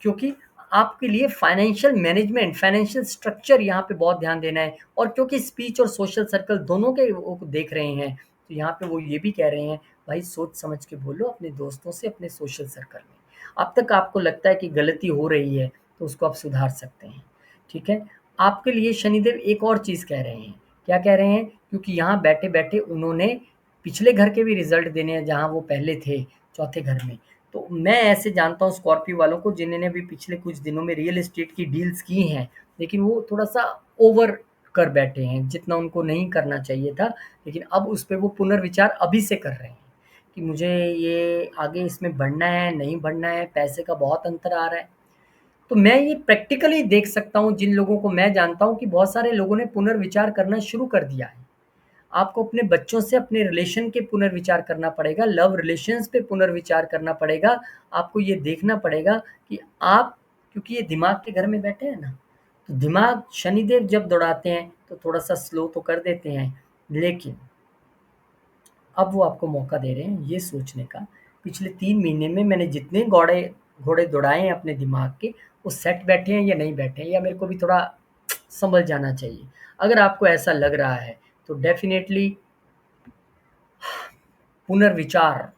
क्योंकि आपके लिए फाइनेंशियल मैनेजमेंट, फाइनेंशियल स्ट्रक्चर यहाँ पे बहुत ध्यान देना है, और क्योंकि स्पीच और सोशल सर्कल दोनों के वो देख रहे हैं, तो यहाँ पे वो ये भी कह रहे हैं, भाई सोच समझ के बोलो अपने दोस्तों से, अपने सोशल सर्कल में। अब तक आपको लगता है कि गलती हो रही है, तो उसको आप सुधार सकते हैं, ठीक है? आपके लिए शनिदेव एक और चीज़ कह रहे हैं, क्या कह रहे हैं? क्योंकि यहाँ बैठे-बैठे उन्होंने पिछले घर के भी रिज़ल्ट देने हैं जहाँ वो पहले थे, चौथे घर में। तो मैं ऐसे जानता हूँ स्कॉर्पियो वालों को जिन्होंने भी पिछले कुछ दिनों में रियल एस्टेट की डील्स की हैं, लेकिन वो थोड़ा-सा ओवर कर बैठे हैं, जितना उनको नहीं करना चाहिए था, लेकिन अब उस पे वो पुनर्विचार अभी से कर रहे हैं कि मुझे ये आगे इसमें बढ़ना है, नहीं बढ़ना है, पैसे का बहुत अंतर आ रहा है। तो मैं ये प्रैक्टिकली देख सकता हूँ, जिन लोगों को मैं जानता हूँ कि बहुत सारे लोगों ने पुनर्विचार करना शुरू कर दिया है। आपको अपने बच्चों से अपने रिलेशन के पुनर्विचार करना पड़ेगा, लव रिलेशंस पे पुनर्विचार करना पड़ेगा। आपको ये देखना पड़ेगा कि आप, क्योंकि ये दिमाग के घर में बैठे हैं ना, तो दिमाग शनिदेव जब दौड़ाते हैं तो थोड़ा-सा स्लो तो कर देते हैं, लेकिन अब वो आपको मौका दे रहे हैं ये सोचने का, पिछले 3 महीने में मैंने जितने घोड़े घोड़े दौड़ाए हैं अपने दिमाग के, वो सेट बैठे हैं या नहीं बैठे हैं, या मेरे को भी थोड़ा संभल जाना चाहिए। अगर आपको ऐसा लग रहा है, तो डेफ़िनेटली पुनर्विचार,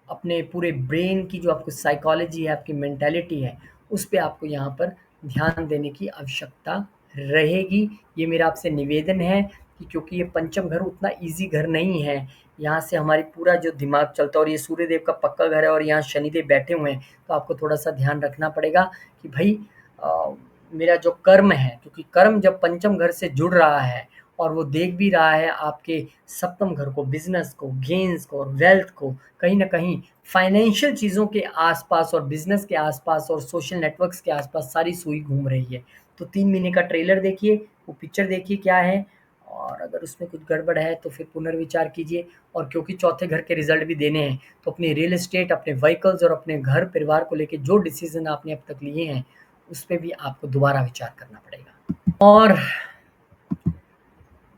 अपने पूरे ब्रेन की जो आपकी साइकोलॉजी है, आपकी मेंटालिटी है, उस पे आपको यहाँ पर ध्यान देने की आवश्यकता रहेगी। ये मेरा आपसे निवेदन है कि क्योंकि ये पंचम घर उतना ईज़ी घर नहीं है, यहाँ से हमारी पूरा जो दिमाग चलता है, और ये सूर्यदेव का पक्का घर है और यहाँ शनिदेव बैठे हुए हैं, तो आपको थोड़ा-सा ध्यान रखना पड़ेगा कि भई अ, मेरा जो कर्म है, क्योंकि कर्म जब पंचम घर से जुड़ रहा है और वो देख भी रहा है आपके सप्तम घर को, बिज़नेस को, गेन्स को और वेल्थ को, कहीं न कहीं फाइनेंशियल चीज़ों के आस-पास और बिज़नेस के आस-पास और सोशल नेटवर्क्स के आस-पास सारी सुई घूम रही है। तो 3 महीने का ट्रेलर देखिए, वो पिक्चर देखिए क्या है, और अगर उसमें कुछ गड़बड़ है तो फिर पुनर्विचार कीजिए, और क्योंकि चौथे घर के रिज़ल्ट भी देने हैं, तो अपने रियल एस्टेट, अपने व्हीकल्स और अपने घर-परिवार को लेके जो डिसीज़न आपने अब तक लिए हैं, उस पे भी आपको दोबारा विचार करना पड़ेगा। और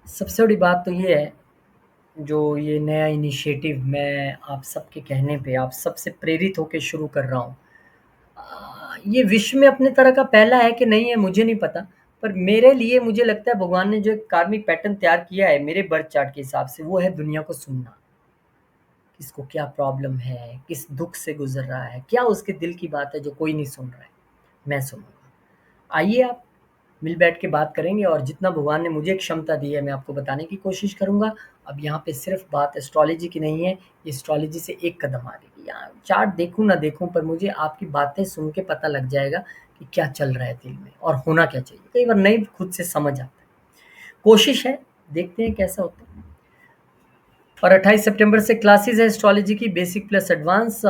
सबसे बड़ी बात तो ये है, जो ये नया इनिशिएटिव मैं आप सबके कहने पे, आप सबसे प्रेरित होके शुरू कर रहा हूँ। ये विश्व में अपने तरह का पहला है कि नहीं है मुझे नहीं पता, पर मेरे लिए मुझे लगता है भगवान ने जो एक कार्मिक पैटर्न तैयार किया है मेरे बर्थ चार्ट के हिसाब से, वो है दुनिया को सुनना। किसको क्या प्रॉब्लम है, किस दुःख से गुज़र रहा है, क्या उसके दिल की बात है जो कोई नहीं सुन रहा है, मैं सुनूँगा। आइए आप मिल बैठ के बात करेंगे, और जितना भगवान ने मुझे क्षमता दी है मैं आपको बताने की कोशिश करूँगा। अब यहाँ पे सिर्फ़ बात एस्ट्रोलॉजी की नहीं है, एस्ट्रोलॉजी से एक कदम आगे की। यहाँ चार्ट देखूँ ना देखूँ, पर मुझे आपकी बातें सुन के पता लग जाएगा कि क्या चल रहा है दिल में और होना क्या चाहिए। कई बार नहीं खुद से समझ आता है। कोशिश है, देखते हैं कैसा होता है। और 28 सितंबर से क्लासेस है एस्ट्रोलॉजी की, बेसिक प्लस एडवांस।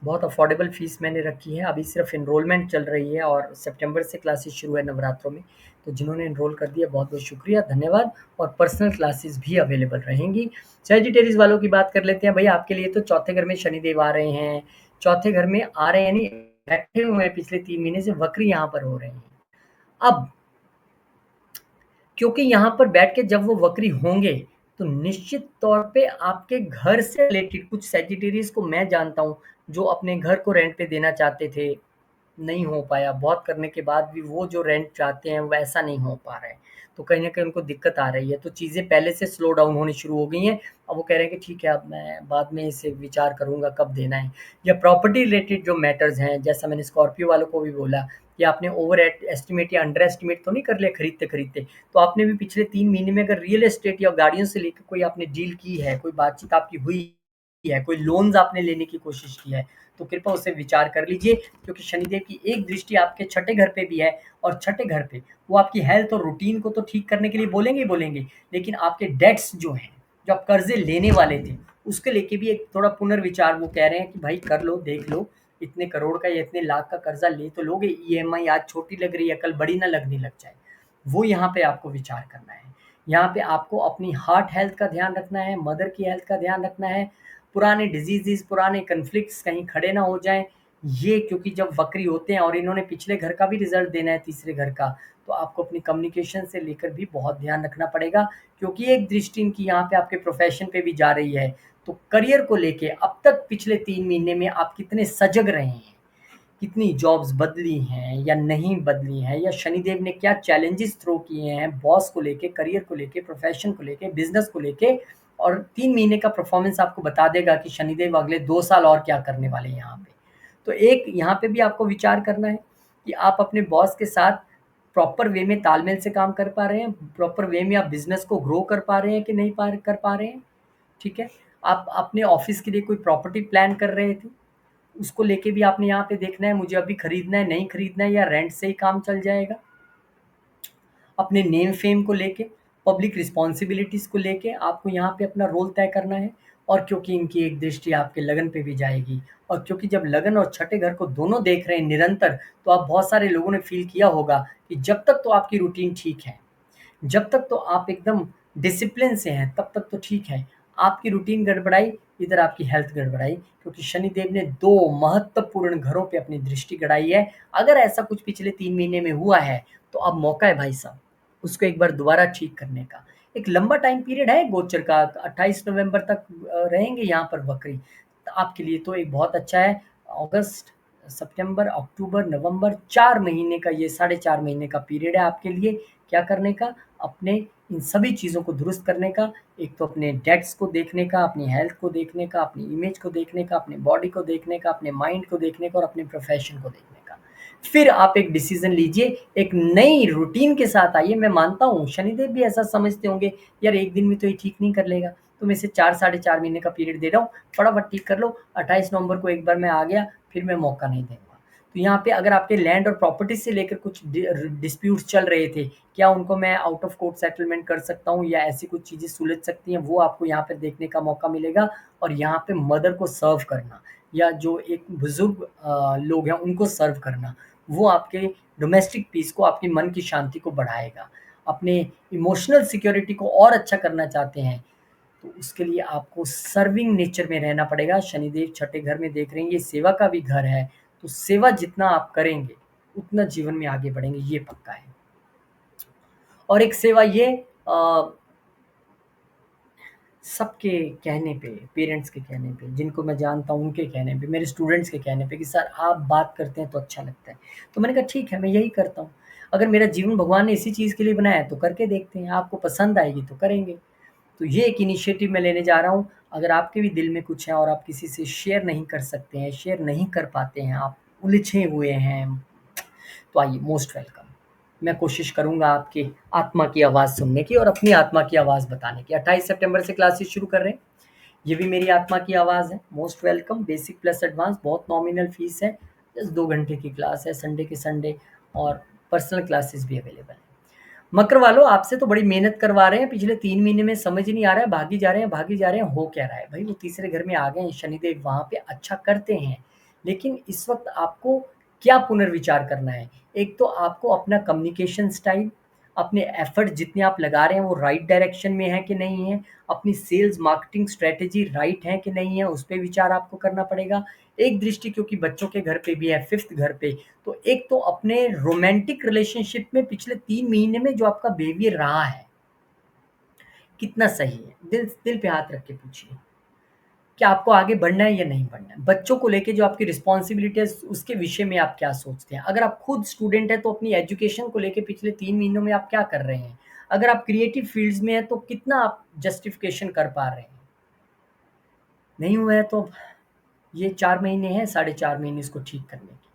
बहुत अफोर्डेबल फ़ीस मैंने रखी है, अभी सिर्फ एनरोलमेंट चल रही है और सितंबर से क्लासेस शुरू है नवरात्रों में। तो जिन्होंने एनरोल कर दिया बहुत-बहुत शुक्रिया, धन्यवाद, और पर्सनल क्लासेस भी अवेलेबल रहेंगी। सैजिटेरियस वालों की बात कर लेते हैं। भई आपके लिए तो चौथे घर में शनिदेव आ रहे हैं, चौथे घर में आ रहे हैं नहीं, बैठे हुए हैं पिछले 3 महीने से, वक्री यहाँ पर हो रहे हैं। अब क्योंकि यहाँ पर बैठ के जब वो वक्री होंगे, तो निश्चित तौर पे आपके घर से रिलेटेड कुछ सैजिटेरियस को मैं जानता हूँ, जो अपने घर को रेंट पे देना चाहते थे, नहीं हो पाया। बहुत करने के बाद भी वो जो रेंट चाहते हैं, वैसा नहीं हो पा रहा है। तो कहीं न कहीं उनको दिक्कत आ रही है, तो चीज़ें पहले से स्लो डाउन होनी शुरू हो गई हैं। अब वो कह रहे हैं कि ठीक है, अब मैं बाद में इसे विचार करूँगा कब देना है। या प्रॉपर्टी रिलेटेड जो मैटर्स हैं, जैसा मैंने स्कॉर्पियो वालों को भी बोला, कि आपने ओवर एस्टिमेट या अंडर एस्टिमेट तो नहीं कर लिया खरीदते-खरीदते। तो आपने भी पिछले 3 महीने में अगर रियल एस्टेट या गाड़ियों से लेके कोई आपने डील की है, कोई बातचीत आपकी हुई है, कोई लोन्स आपने लेने की कोशिश की है, तो कृपया उसे विचार कर लीजिए, क्योंकि शनिदेव की एक दृष्टि आपके छठे घर पे भी है, और छठे घर पे वो आपकी हेल्थ और रूटीन को तो ठीक करने के लिए बोलेंगे ही बोलेंगे, लेकिन आपके डेट्स जो हैं, जो आप कर्जे लेने वाले थे, उसके लेके भी एक थोड़ा पुनर्विचार वो कह रहे हैं कि भाई कर लो, देख लो, इतने करोड़ का या इतने लाख का कर्जा ले तो लोगे, ईएमआई आज छोटी लग रही है, कल बड़ी ना लगने लग जाए। वो यहाँ पे आपको विचार करना है। यहाँ पे आपको अपनी हार्ट हेल्थ का ध्यान रखना है, मदर की हेल्थ का ध्यान रखना है, पुराने डिजीजेस, पुराने कन्फ्लिक्ट्स कहीं खड़े ना हो जाएं। ये क्योंकि जब वक्री होते हैं और इन्होंने पिछले घर का भी रिजल्ट देना है, तीसरे घर का, तो आपको अपनी कम्युनिकेशन से लेकर भी बहुत ध्यान रखना पड़ेगा, क्योंकि एक दृष्टि इनकी यहाँ पे आपके प्रोफेशन पे भी जा रही है। तो करियर को लेके अब तक पिछले 3 महीने में आप कितने सजग रहे हैं, कितनी जॉब्स बदली हैं या नहीं बदली हैं, या शनिदेव ने क्या चैलेंजेस थ्रो किए हैं बॉस को लेके, करियर को लेके, प्रोफेशन को लेके, बिजनेस को लेके। और 3 महीने का परफॉर्मेंस आपको बता देगा कि शनिदेव अगले 2 साल और क्या करने वाले हैं यहाँ पे। तो एक यहाँ पे भी आपको विचार करना है कि आप अपने बॉस के साथ प्रॉपर वे में तालमेल से काम कर पा रहे हैं, प्रॉपर वे में आप बिजनेस को ग्रो कर पा रहे हैं कि नहीं कर पा रहे हैं। ठीक है, आप अपने ऑफिस के लिए कोई प्रॉपर्टी प्लान कर रहे थे, उसको लेके भी आपने यहाँ पे देखना है, मुझे अभी खरीदना है, नहीं खरीदना है, या रेंट से ही काम चल जाएगा। अपने नेम फेम को लेके, पब्लिक रिस्पॉन्सिबिलिटीज को लेके आपको यहाँ पे अपना रोल तय करना है। और क्योंकि इनकी एक दृष्टि आपके लगन पे भी जाएगी, और क्योंकि जब लगन और छठे घर को दोनों देख रहे हैं निरंतर, तो आप बहुत सारे लोगों ने फील किया होगा कि जब तक तो आपकी रूटीन ठीक है, जब तक तो आप एकदम डिसिप्लिन से हैं, तब तक तो ठीक है। आपकी रूटीन गड़बड़ाई, इधर आपकी हेल्थ गड़बड़ाई, क्योंकि शनिदेव ने 2 महत्वपूर्ण घरों पे अपनी दृष्टि गड़ाई है। अगर ऐसा कुछ पिछले 3 महीने में हुआ है, तो अब मौका है भाई साहब, उसको एक बार दोबारा ठीक करने का। एक लंबा टाइम पीरियड है गोचर का, 28 नवंबर तक रहेंगे यहाँ पर वक्री। तो आपके लिए तो एक बहुत अच्छा है। अगस्त, सितंबर, अक्टूबर, नवंबर, 4 महीने का, ये साढ़े 4 महीने का पीरियड है आपके लिए क्या करने का, अपने इन सभी चीज़ों को दुरुस्त करने का। एक तो अपने डेट्स को देखने का, अपनी हेल्थ को देखने का, अपनी इमेज को देखने का, अपने बॉडी को देखने का, अपने माइंड को देखने का, और अपने प्रोफेशन को देखने का। फिर आप एक डिसीजन लीजिए, एक नई रूटीन के साथ आइए। मैं मानता हूँ शनिदेव भी ऐसा समझते होंगे, यार एक दिन में तो ये ठीक नहीं कर लेगा, तो मैं इसे 4 साढ़े 4 महीने का पीरियड दे रहा हूँ, फटाफट ठीक कर लो। 28 नवंबर को एक बार मैं आ गया, फिर मैं मौका नहीं दूंगा। तो यहाँ पे अगर आपके लैंड और प्रॉपर्टी से लेकर कुछ डिस्प्यूट्स चल रहे थे, क्या उनको मैं आउट ऑफ कोर्ट सेटलमेंट कर सकता हूँ, या ऐसी कुछ चीज़ें सुलझ सकती हैं, वो आपको यहाँ पे देखने का मौका मिलेगा। और यहाँ पे मदर को सर्व करना, या जो एक बुजुर्ग लोग हैं उनको सर्व करना, वो आपके डोमेस्टिक पीस को, आपकी मन की शांति को बढ़ाएगा। अपने इमोशनल सिक्योरिटी को और अच्छा करना चाहते हैं, तो उसके लिए आपको सर्विंग नेचर में रहना पड़ेगा। शनिदेव छठे घर में देख रहे हैं, ये सेवा का भी घर है, तो सेवा जितना आप करेंगे उतना जीवन में आगे बढ़ेंगे, ये पक्का है। और एक सेवा ये, अ, सबके कहने पे, पेरेंट्स के कहने पे, जिनको मैं जानता हूँ उनके कहने पे, मेरे स्टूडेंट्स के कहने पे कि सर आप बात करते हैं तो अच्छा लगता है। तो मैंने कहा ठीक है, मैं यही करता हूँ। अगर मेरा जीवन भगवान ने इसी चीज़ के लिए बनाया है तो करके देखते हैं, आपको पसंद आएगी तो करेंगे। तो ये एक इनिशिएटिव मैं लेने जा रहा हूँ। अगर आपके भी दिल में कुछ है और आप किसी से शेयर नहीं कर सकते हैं, शेयर नहीं कर पाते हैं, आप उलझे हुए हैं, तो आइए, मोस्ट वेलकम। मैं कोशिश करूँगा आपकी आत्मा की आवाज़ सुनने की और अपनी आत्मा की आवाज़ बताने की। 28 सितंबर से क्लासेस शुरू कर रहे हैं। ये भी मेरी आत्मा की आवाज़ है। Most welcome. Basic plus advance, बहुत नॉमिनल फीस है। जस्ट 2 घंटे की क्लास है, संडे के संडे, और पर्सनल क्लासेस भी अवेलेबल है। मकर वालों, आपसे तो बड़ी मेहनत करवा रहे हैं पिछले 3 महीने में, समझ ही नहीं आ रहा है, भागी जा रहे हैं, भागी जा रहे हैं, हो क्या रहा है? भाई वो तीसरे घर में आ गए हैं, शनिदेव वहाँ पे अच्छा करते हैं। लेकिन इस वक़्त आपको क्या पुनर्विचार करना है? एक तो आपको अपना कम्युनिकेशन स्टाइल, अपने एफर्ट जितने आप लगा रहे हैं वो राइट डायरेक्शन में है कि नहीं है? अपनी सेल्स मार्केटिंग स्ट्रैटेजी राइट है कि नहीं है? उस पे विचार आपको करना पड़ेगा। एक दृष्टि क्योंकि बच्चों के घर पे भी है, 5th घर पे, तो एक तो अपने रोमांटिक रिलेशनशिप में पिछले 3 महीने में जो आपका बिहेवियर रहा है, कितना सही है? दिल दिल पे हाथ रख के पूछिए। क्या आपको आगे बढ़ना है या नहीं बढ़ना है? बच्चों को लेके जो आपकी रिस्पॉन्सिबिलिटी है, उसके विषय में आप क्या सोचते हैं? अगर आप खुद स्टूडेंट हैं तो अपनी एजुकेशन को लेके पिछले 3 महीनों में आप क्या कर रहे हैं? अगर आप क्रिएटिव फील्ड्स में हैं तो कितना आप जस्टिफिकेशन कर पा रहे हैं? नहीं हुआ है तो ये 4 महीने हैं, साढ़े 4 महीने इसको ठीक करने की।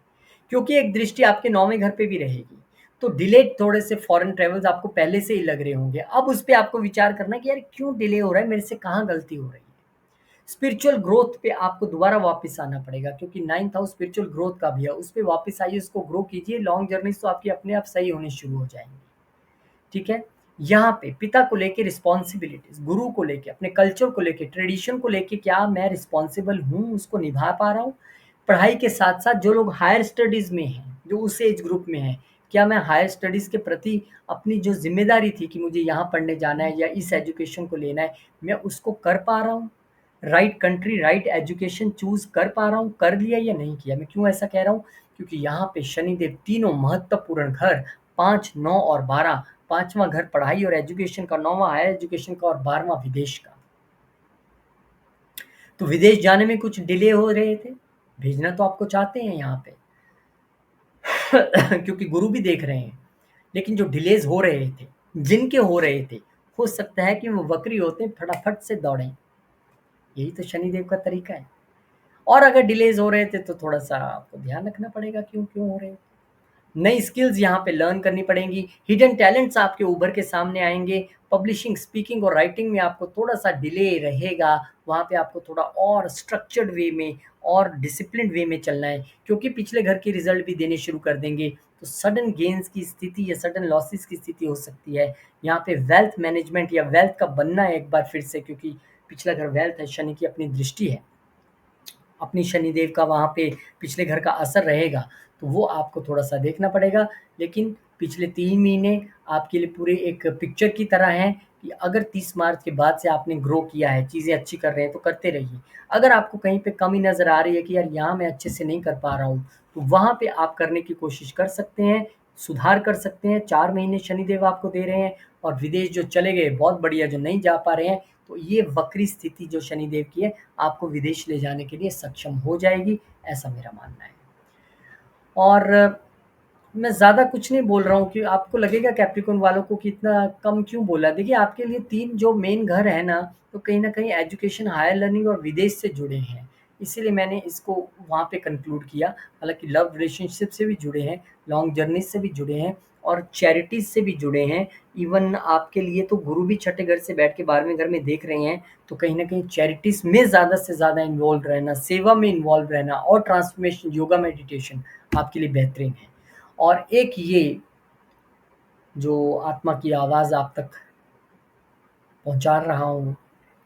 क्योंकि एक दृष्टि आपके 9वें घर पे भी रहेगी। तो डिले, थोड़े से फॉरेन ट्रैवल्स आपको पहले से ही लग रहे होंगे। अब उस पे आपको विचार करना है कि यार क्यों डिले हो रहा है? मेरे से कहाँ गलती हो रही है? स्पिरिचुअल ग्रोथ पे आपको दोबारा वापस आना पड़ेगा, क्योंकि 9th हाउस स्पिरिचुअल ग्रोथ का भी है, उस पे वापस आइए, उसको ग्रो कीजिए। लॉन्ग जर्नी तो आपकी अपने आप सही होनी शुरू हो जाएंगी। ठीक है। यहाँ पे पिता को लेके रिस्पॉन्सिबिलिटीज, गुरु को लेके, अपने कल्चर को लेके, ट्रेडिशन को लेके, क्या मैं रिस्पॉन्सिबल हूँ, उसको निभा पा रहा हूँ। पढ़ाई के साथ साथ जो लोग हायर स्टडीज में हैं, जो उस एज ग्रुप में हैं, क्या मैं हायर स्टडीज के प्रति अपनी जो जिम्मेदारी थी कि मुझे यहाँ पढ़ने जाना है या इस एजुकेशन को लेना है, मैं उसको कर पा रहा हूँ। Right country, right education choose कर पा रहा हूँ, कर लिया या नहीं किया। मैं क्यों ऐसा कह रहा हूँ, क्योंकि यहाँ पे शनिदेव तीनों महत्वपूर्ण घर 5, 9 और 12, पांचवा घर पढ़ाई और एजुकेशन का, नौवां हायर एजुकेशन का और 12वां विदेश का। तो विदेश जाने में कुछ डिले हो रहे थे, भेजना तो आपको चाहते हैं यहाँ पे क्योंकि गुरु भी देख रहे हैं, लेकिन जो डिलेज हो रहे थे, जिनके हो रहे थे, हो सकता है कि वो वक्री होते फटाफट से दौड़े। यही तो शनिदेव का तरीका है। और अगर डिलेज हो रहे थे तो थोड़ा सा आपको ध्यान रखना पड़ेगा, क्यों क्यों हो रहे हैं। नई स्किल्स यहाँ पे लर्न करनी पड़ेंगी, हिडन टैलेंट्स आपके उभर के सामने आएंगे। पब्लिशिंग, स्पीकिंग और राइटिंग में आपको थोड़ा सा डिले रहेगा, वहाँ पे आपको थोड़ा और स्ट्रक्चर्ड वे में और डिसिप्लिन वे में चलना है, क्योंकि पिछले घर के रिजल्ट भी देने शुरू कर देंगे, तो सडन गेन्स की स्थिति या सडन लॉसेस की स्थिति हो सकती है। यहाँ पे वेल्थ मैनेजमेंट या वेल्थ का बनना है एक बार फिर से, क्योंकि पिछला घर वेल्थ है, शनि की अपनी दृष्टि है, अपनी शनिदेव का वहाँ पे पिछले घर का असर रहेगा, तो वो आपको थोड़ा-सा देखना पड़ेगा। लेकिन पिछले 3 महीने आपके लिए पूरे एक पिक्चर की तरह हैं कि अगर 30 मार्च के बाद से आपने ग्रो किया है, चीज़ें अच्छी कर रहे हैं, तो करते रहिए। अगर आपको कहीं पे कमी नज़र आ रही है कि यार यहाँ मैं अच्छे से नहीं कर पा रहा हूँ, तो वहाँ पे आप करने की कोशिश कर सकते हैं, सुधार कर सकते हैं। 4 महीने शनिदेव आपको दे रहे हैं, और विदेश जो चले गए बहुत बढ़िया, जो नहीं जा पा रहे हैं, तो ये वक्री स्थिति जो शनिदेव की है, आपको विदेश ले जाने के लिए सक्षम हो जाएगी, ऐसा मेरा मानना है। और मैं ज़्यादा कुछ नहीं बोल रहा हूँ कि आपको लगेगा कैप्रिकॉर्न वालों को कि इतना कम क्यों बोला। देखिए, आपके लिए 3 जो मेन घर है ना, तो कहीं न कहीं एजुकेशन, हायर लर्निंग और विदेश से जुड़े हैं। इसीलिए मैंने इसको वहाँ पे कंक्लूड किया। हालाँकि लव रिलेशनशिप से भी जुड़े हैं, लॉन्ग जर्नी से भी जुड़े हैं और चैरिटीज़ से भी जुड़े हैं। इवन आपके लिए तो गुरु भी छठे घर से बैठ के 12वें घर में देख रहे हैं, तो कहीं न कहीं चैरिटीज़ में ज़्यादा से ज़्यादा इन्वॉल्व रहना, सेवा में इन्वॉल्व रहना और ट्रांसफॉर्मेशन, योगा, मेडिटेशन आपके लिए बेहतरीन है। और एक ये जो आत्मा की आवाज़ आप तक पहुँचा रहा हूँ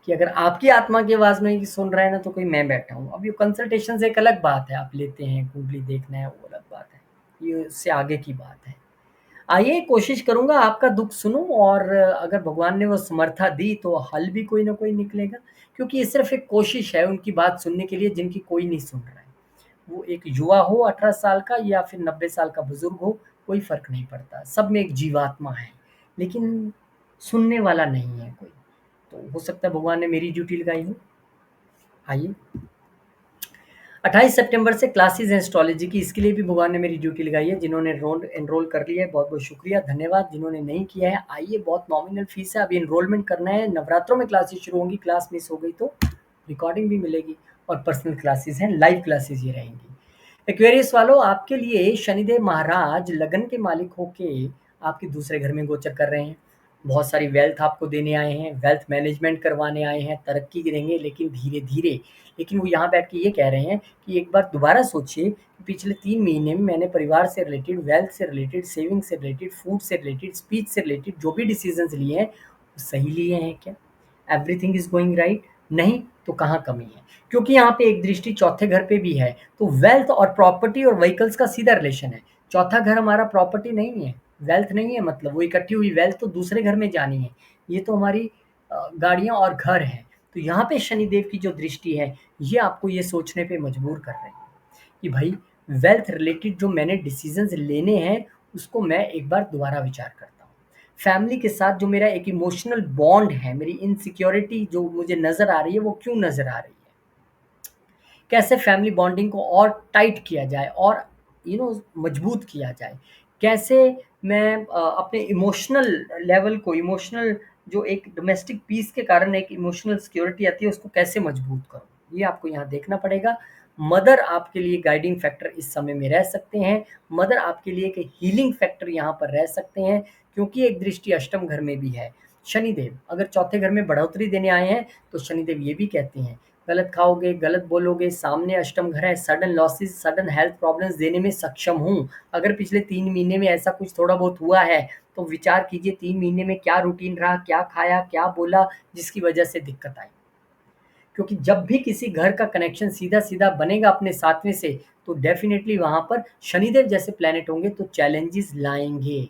कि अगर आपकी आत्मा की आवाज़ में सुन रहे हैं ना, तो कोई मैं बैठा हूँ। अब ये कंसल्टेशन से एक अलग बात है, आप लेते हैं, कुंडली देखना है, वो अलग बात है। ये उससे आगे की बात है। आइए, कोशिश करूँगा आपका दुःख सुनूँ, और अगर भगवान ने वो समर्था दी तो हल भी कोई ना कोई निकलेगा, क्योंकि ये सिर्फ़ एक कोशिश है उनकी बात सुनने के लिए जिनकी कोई नहीं सुन रहा है। वो एक युवा हो 18 साल का या फिर 90 साल का बुजुर्ग हो, कोई फ़र्क नहीं पड़ता। सब में एक जीवात्मा है, लेकिन सुनने वाला नहीं है कोई। तो हो सकता है भगवान ने मेरी ड्यूटी लगाई हो। आइए, 28 सितंबर से क्लासेस हैं एस्ट्रोलॉजी की, इसके लिए भी भगवान ने मेरी ड्यूटी लगाई है। जिन्होंने एनरोल कर लिया है, बहुत-बहुत शुक्रिया, धन्यवाद। जिन्होंने नहीं किया है, आइए, बहुत नॉमिनल फ़ीस है, अभी एनरोलमेंट करना है। नवरात्रों में क्लासेस शुरू होंगी, क्लास मिस हो गई तो रिकॉर्डिंग भी मिलेगी, और पर्सनल क्लासेस हैं, लाइव क्लासेस ये रहेंगी। एक्वेरियस वालों, आपके लिए शनिदेव महाराज लगन के मालिक होके आपके दूसरे घर में गोचर कर रहे हैं। बहुत सारी वेल्थ आपको देने आए हैं, वेल्थ मैनेजमेंट करवाने आए हैं, तरक्की करेंगे, लेकिन धीरे-धीरे। लेकिन वो यहाँ बैठ के ये कह रहे हैं कि एक बार दोबारा सोचिए कि पिछले 3 महीने में मैंने परिवार से रिलेटेड, वेल्थ से रिलेटेड, सेविंग से रिलेटेड, फूड से रिलेटेड, स्पीच से रिलेटेड जो भी डिसीजंस लिए हैं, वो सही लिए हैं क्या? Everything is going right? नहीं, तो कहाँ कमी है? क्योंकि यहाँ पे एक दृष्टि चौथे घर पे भी है, तो वेल्थ और प्रॉपर्टी और व्हीकल्स का सीधा रिलेशन है। चौथा घर हमारा प्रॉपर्टी नहीं है, वेल्थ नहीं है, मतलब वो इकट्ठी हुई वेल्थ तो दूसरे घर में जानी है। ये तो हमारी गाड़ियाँ और घर हैं। तो यहाँ पे शनिदेव की जो दृष्टि है, ये आपको ये सोचने पे मजबूर कर रही है कि भाई, वेल्थ रिलेटेड जो मैंने डिसीजंस लेने हैं, उसको मैं एक बार दोबारा विचार करता हूँ। फैमिली के साथ जो मेरा एक इमोशनल बॉन्ड है, मेरी इनसिक्योरिटी जो मुझे नज़र आ रही है, वो क्यों नज़र आ रही है? कैसे फैमिली बॉन्डिंग को और टाइट किया जाए और मजबूत किया जाए? कैसे मैं अपने इमोशनल लेवल को, इमोशनल जो एक डोमेस्टिक पीस के कारण एक इमोशनल सिक्योरिटी आती है, उसको कैसे मजबूत करूँ? ये आपको यहाँ देखना पड़ेगा। मदर आपके लिए गाइडिंग फैक्टर इस समय में रह सकते हैं। मदर आपके लिए एक हीलिंग फैक्टर यहाँ पर रह सकते हैं, क्योंकि एक दृष्टि अष्टम घर में भी है। शनिदेव अगर चौथे घर में बढ़ोतरी देने आए हैं, तो शनिदेव ये भी कहते हैं गलत खाओगे, गलत बोलोगे, सामने अष्टम घर है, sudden losses, sudden health problems देने में सक्षम हूँ। अगर पिछले 3 महीने में ऐसा कुछ थोड़ा बहुत हुआ है, तो विचार कीजिए 3 महीने में क्या रूटीन रहा, क्या खाया, क्या बोला, जिसकी वजह से दिक्कत आई। क्योंकि जब भी किसी घर का कनेक्शन सीधा-सीधा बनेगा अपने 7वें से, तो डेफ़िनेटली वहाँ पर शनिदेव जैसे प्लैनेट होंगे तो चैलेंजेस लाएँगे।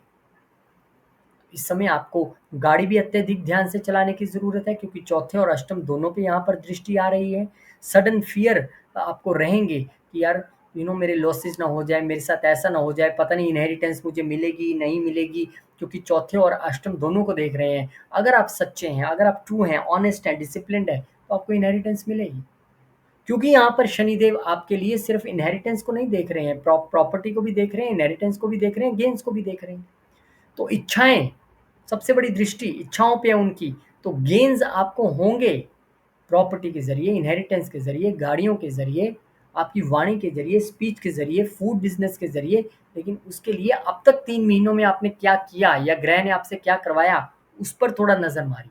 इस समय आपको गाड़ी भी अत्यधिक ध्यान से चलाने की ज़रूरत है, क्योंकि चौथे और अष्टम दोनों पे यहाँ पर दृष्टि आ रही है। सडन फ़ियर आपको रहेंगे कि यार मेरे लॉसेस ना हो जाए, मेरे साथ ऐसा ना हो जाए, पता नहीं इनहेरिटेंस मुझे मिलेगी, नहीं मिलेगी, क्योंकि चौथे और अष्टम दोनों को देख रहे हैं। अगर आप सच्चे हैं, अगर आप ट्रू हैं, ऑनेस्ट हैं, डिसिप्लिन्ड हैं, तो आपको इनहेरिटेंस मिलेगी। क्योंकि यहाँ पर शनिदेव आपके लिए सिर्फ़ इनहेरिटेंस को नहीं देख रहे हैं, प्रॉपर्टी को भी देख रहे हैं, इनहेरिटेंस को भी देख रहे हैं, गेन्स को भी देख रहे हैं। तो इच्छाएँ, सबसे बड़ी दृष्टि इच्छाओं पे है उनकी, तो गेन्स आपको होंगे प्रॉपर्टी के ज़रिए, इनहेरिटेंस के ज़रिए, गाड़ियों के ज़रिए, आपकी वाणी के ज़रिए, स्पीच के ज़रिए, फूड बिज़नेस के ज़रिए। लेकिन उसके लिए अब तक 3 महीनों में आपने क्या किया या ग्रह ने आपसे क्या करवाया, उस पर थोड़ा नज़र मारिए।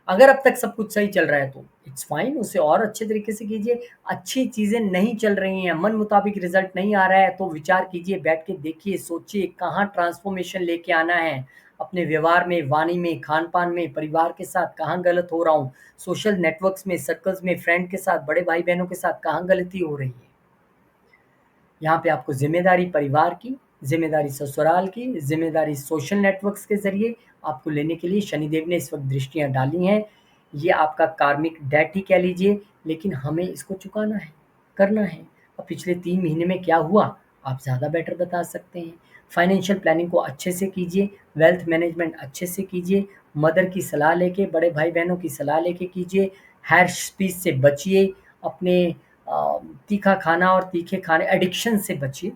अगर अब तक सब कुछ सही चल रहा है तो इट्स फाइन, उसे और अच्छे तरीके से कीजिए। अच्छी चीज़ें नहीं चल रही हैं, मन मुताबिक रिज़ल्ट नहीं आ रहा है, तो विचार कीजिए, बैठ के देखिए, सोचिए कहाँ ट्रांसफ़ॉर्मेशन लेके आना है। अपने व्यवहार में, वाणी में, खान-पान में, परिवार के साथ कहाँ गलत हो रहा हूँ, सोशल नेटवर्क्स में, सर्कल्स में, फ्रेंड के साथ, बड़े भाई-बहनों के साथ कहाँ गलती हो रही है। यहाँ पे आपको ज़िम्मेदारी परिवार की, ज़िम्मेदारी ससुराल की, ज़िम्मेदारी सोशल नेटवर्क्स के ज़रिए आपको लेने के लिए शनिदेव ने इस वक़्त दृष्टियाँ डाली हैं। ये आपका कार्मिक डेट ही कह लीजिए, लेकिन हमें इसको चुकाना है, करना है। अब पिछले 3 महीने में क्या हुआ, आप ज़्यादा बेटर बता सकते हैं। फाइनेंशियल प्लानिंग को अच्छे से कीजिए, वेल्थ मैनेजमेंट अच्छे से कीजिए, मदर की सलाह लेके, बड़े भाई-बहनों की सलाह लेके कीजिए, हैर्श स्पीच से बचिए, अपने तीखा खाना और तीखे खाने एडिक्शन से बचिए।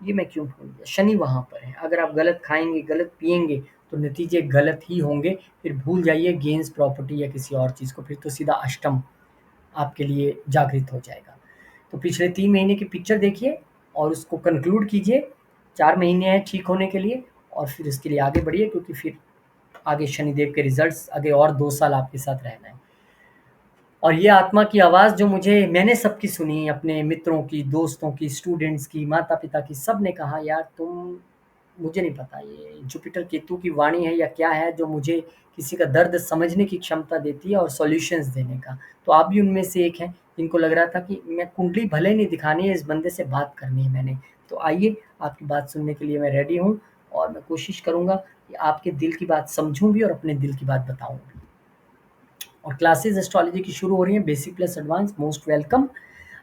ये मैं क्यों भूल गया, शनि वहाँ पर है। अगर आप गलत खाएँगे, गलत पिएँगे, तो नतीजे गलत ही होंगे। फिर भूल जाइए गेन्स, प्रॉपर्टी या किसी और चीज़ को, फिर तो सीधा अष्टम आपके लिए जागृत हो जाएगा। तो पिछले 3 महीने की पिक्चर देखिए और उसको कंक्लूड कीजिए। 4 महीने हैं ठीक होने के लिए, और फिर इसके लिए आगे बढ़िए, क्योंकि फिर आगे शनिदेव के रिज़ल्ट्स आगे और 2 साल आपके साथ रहना है। और ये आत्मा की आवाज़ जो मैंने सबकी सुनी, अपने मित्रों की, दोस्तों की, स्टूडेंट्स की, माता-पिता की, सब ने कहा यार तुम, मुझे नहीं पता ये जुपिटर केतु की वाणी है या क्या है जो मुझे किसी का दर्द समझने की क्षमता देती है और सॉल्यूशंस देने का। तो आप भी उनमें से एक हैं जिनको लग रहा था कि मैं कुंडली भले नहीं दिखानी है, इस बंदे से बात करनी है मैंने। तो आइए, आपकी बात सुनने के लिए मैं रेडी हूँ, और मैं कोशिश करूँगा कि आपके दिल की बात समझूँ भी और अपने दिल की बात बताऊँ भी। और क्लासेस एस्ट्रोलॉजी की शुरू हो रही हैं, basic plus advance, most welcome.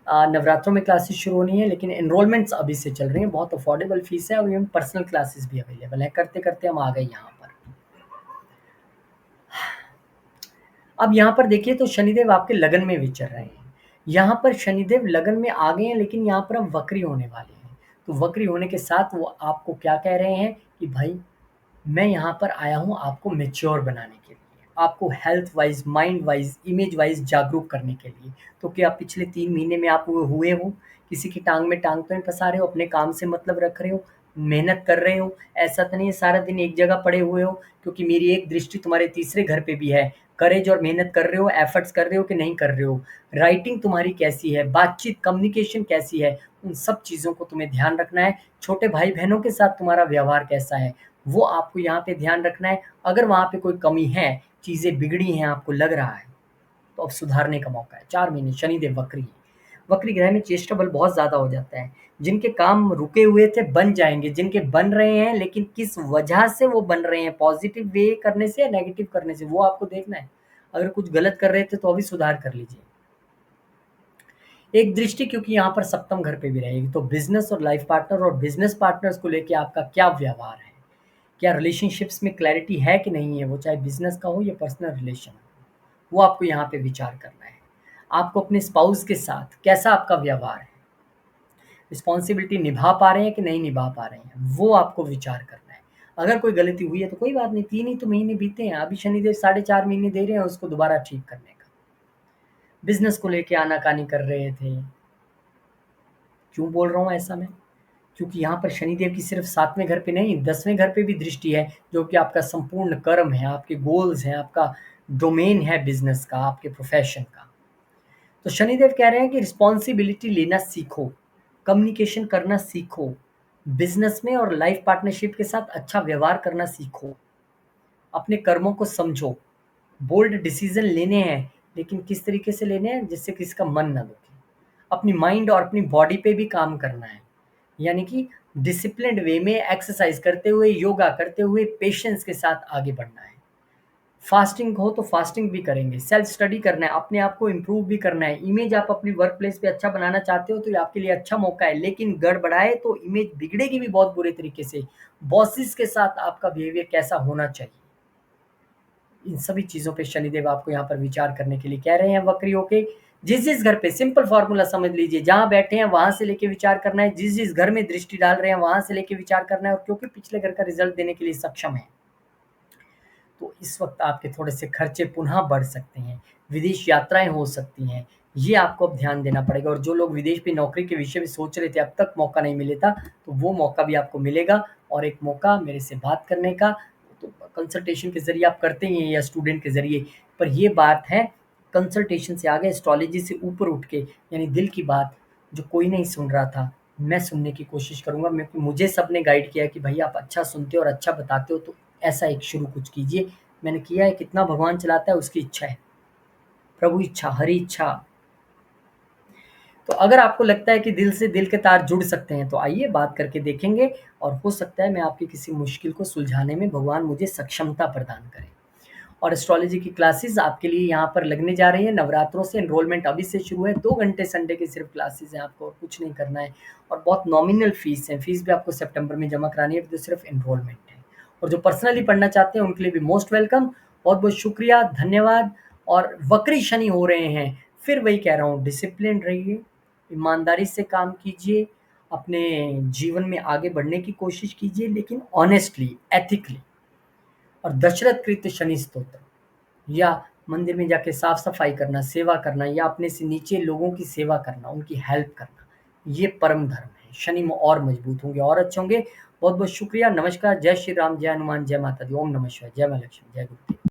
नवरात्रों में क्लासेस शुरू होनी है, लेकिन एनरोलमेंट्स अभी से चल रही हैं, बहुत अफोर्डेबल फीस है, और इवन पर्सनल क्लासेस भी अवेलेबल है। करते करते हम आ गए यहाँ पर। अब यहाँ पर देखिए, तो शनिदेव आपके लगन में विचर रहे हैं। यहाँ पर शनिदेव लगन में आ गए हैं, लेकिन यहाँ पर अब वक्री होने वाले हैं। तो वक्री होने के साथ वो आपको क्या कह रहे हैं कि भाई, मैं यहाँ पर आया हूँ आपको मैच्योर बनाने के लिए, आपको health wise, mind wise, image wise जागरूक करने के लिए। तो क्या पिछले 3 महीने में आप वो हुए हो? किसी की टाँग में टाँग तो नहीं फँसा रहे हो? अपने काम से मतलब रख रहे हो? मेहनत कर रहे हो? ऐसा तो नहीं है सारा दिन एक जगह पड़े हुए हो? क्योंकि मेरी एक दृष्टि तुम्हारे तीसरे घर पे भी है। करेज और मेहनत कर रहे हो, एफर्ट्स कर रहे हो कि नहीं कर रहे हो? राइटिंग तुम्हारी कैसी है? बातचीत, कम्युनिकेशन कैसी है? उन सब चीज़ों को तुम्हें ध्यान रखना है। छोटे भाई-बहनों के साथ तुम्हारा व्यवहार कैसा है? वो आपको यहाँ पे ध्यान रखना है। अगर वहाँ पे कोई कमी है, चीज़ें बिगड़ी हैं, आपको लग रहा है, तो अब सुधारने का मौका है। 4 महीने शनिदेव वक्री है। वक्री ग्रह में चेष्टा बल बहुत ज़्यादा हो जाता है। जिनके काम रुके हुए थे बन जाएँगे, जिनके बन रहे हैं, लेकिन किस वजह से वो बन रहे हैं, पॉज़िटिव वे करने से या नेगेटिव करने से, वो आपको देखना है। अगर कुछ गलत कर रहे थे तो अभी सुधार कर लीजिए। एक दृष्टि क्योंकि यहाँ पर सप्तम घर पे भी रहेगी, तो बिज़नेस और लाइफ़ पार्टनर और बिज़नेस पार्टनर्स को लेके आपका क्या व्यवहार है? क्या रिलेशनशिप्स में क्लैरिटी है कि नहीं है, वो चाहे बिज़नेस का हो या पर्सनल रिलेशन हो, वो आपको यहाँ पे विचार करना है। आपको अपने स्पाउस के साथ कैसा आपका व्यवहार है? रिस्पॉन्सिबिलिटी निभा पा रहे हैं कि नहीं निभा पा रहे हैं, वो आपको विचार करना है। अगर कोई गलती हुई है तो कोई बात नहीं, 3 ही तो महीने बीते हैं, अभी शनिदेव साढ़े 4 महीने दे रहे हैं उसको दोबारा ठीक करने का। बिज़नेस को लेके आनाकानी कर रहे थे, क्यों बोल रहा हूँ ऐसा मैं? क्योंकि यहाँ पर शनिदेव की सिर्फ 7वें घर पे नहीं, 10वें घर पे भी दृष्टि है, जो कि आपका संपूर्ण कर्म है, आपके गोल्स हैं, आपका डोमेन है बिजनेस का, आपके प्रोफेशन का। तो शनिदेव कह रहे हैं कि रिस्पॉन्सिबिलिटी लेना सीखो, कम्युनिकेशन करना सीखो, बिजनेस में और लाइफ पार्टनरशिप के साथ अच्छा व्यवहार करना सीखो, अपने कर्मों को समझो, बोल्ड डिसीजन लेने हैं, लेकिन किस तरीके से लेने हैं जिससे किसी का मन ना दुखे। अपनी माइंड और अपनी बॉडी पे भी काम करना है, यानी कि डिसिप्लिन्ड वे में एक्सरसाइज करते हुए, योगा करते हुए, पेशेंस के साथ आगे बढ़ना है। फास्टिंग हो तो फास्टिंग भी करेंगे, सेल्फ स्टडी करना है, अपने आप को इम्प्रूव भी करना है। इमेज आप अपनी वर्क प्लेस पे अच्छा बनाना चाहते हो तो ये आपके लिए अच्छा मौका है, लेकिन गड़बड़ाए तो इमेज बिगड़ेगी भी बहुत बुरे तरीके से। बॉसेस के साथ आपका बिहेवियर कैसा होना चाहिए, इन सभी चीज़ों पे शनिदेव आपको यहाँ पर विचार करने के लिए कह रहे हैं वक्री होके। जिस घर पे सिंपल फॉर्मूला समझ लीजिए, जहाँ बैठे हैं वहां से लेके विचार करना है, जिस घर में दृष्टि डाल रहे हैं वहां से लेके विचार करना है, और क्योंकि पिछले घर का रिजल्ट देने के लिए सक्षम है, तो इस वक्त आपके थोड़े से खर्चे पुनः बढ़ सकते हैं, विदेश यात्राएं हो सकती हैं, ये आपको अब ध्यान देना पड़ेगा। और जो लोग विदेश में नौकरी के विषय में सोच रहे थे, अब तक मौका नहीं मिले था, तो वो मौका भी आपको मिलेगा। और एक मौका मेरे से बात करने का, तो कंसल्टेशन के जरिए आप करते ही हैं या स्टूडेंट के जरिए, पर ये बात है कंसल्टेशन से आगे एस्ट्रोलॉजी से ऊपर उठ के, यानी दिल की बात जो कोई नहीं सुन रहा था, मैं सुनने की कोशिश करूंगा। मुझे सबने गाइड किया है कि भाई आप अच्छा सुनते हो और अच्छा बताते हो, तो ऐसा एक शुरू कुछ कीजिए। मैंने किया है, कितना भगवान चलाता है उसकी इच्छा है, प्रभु इच्छा हरि इच्छा। तो अगर आपको लगता है कि दिल से दिल के तार जुड़ सकते हैं तो आइए बात करके देखेंगे, और हो सकता है मैं आपकी किसी मुश्किल को सुलझाने में भगवान मुझे सक्षमता प्रदान करें। और एस्ट्रोलॉजी की क्लासेस आपके लिए यहाँ पर लगने जा रही है नवरात्रों से। एनरोलमेंट अभी से शुरू है, 2 घंटे संडे की सिर्फ क्लासेस हैं, आपको और कुछ नहीं करना है, और बहुत नॉमिनल फीस है। फीस भी आपको सितंबर में जमा करानी है, तो सिर्फ एनरोलमेंट है। और जो पर्सनली पढ़ना चाहते हैं उनके लिए भी मोस्ट वेलकम। बहुत बहुत शुक्रिया, धन्यवाद। और वक्री शनि हो रहे हैं, फिर वही कह रहा हूँ, डिसिप्लिन रहिए, ईमानदारी से काम कीजिए, अपने जीवन में आगे बढ़ने की कोशिश कीजिए, लेकिन ऑनेस्टली, एथिकली। और दशरथ कृत शनि स्तोत्र, या मंदिर में जाके साफ सफाई करना, सेवा करना, या अपने से नीचे लोगों की सेवा करना, उनकी हेल्प करना, ये परम धर्म है। शनि में और मजबूत होंगे और अच्छे होंगे। बहुत बहुत शुक्रिया, नमस्कार, जय श्री राम, जय हनुमान, जय माता दी, ओम नमः शिवाय, जय मां लक्ष्मी, जय गुरुदेव।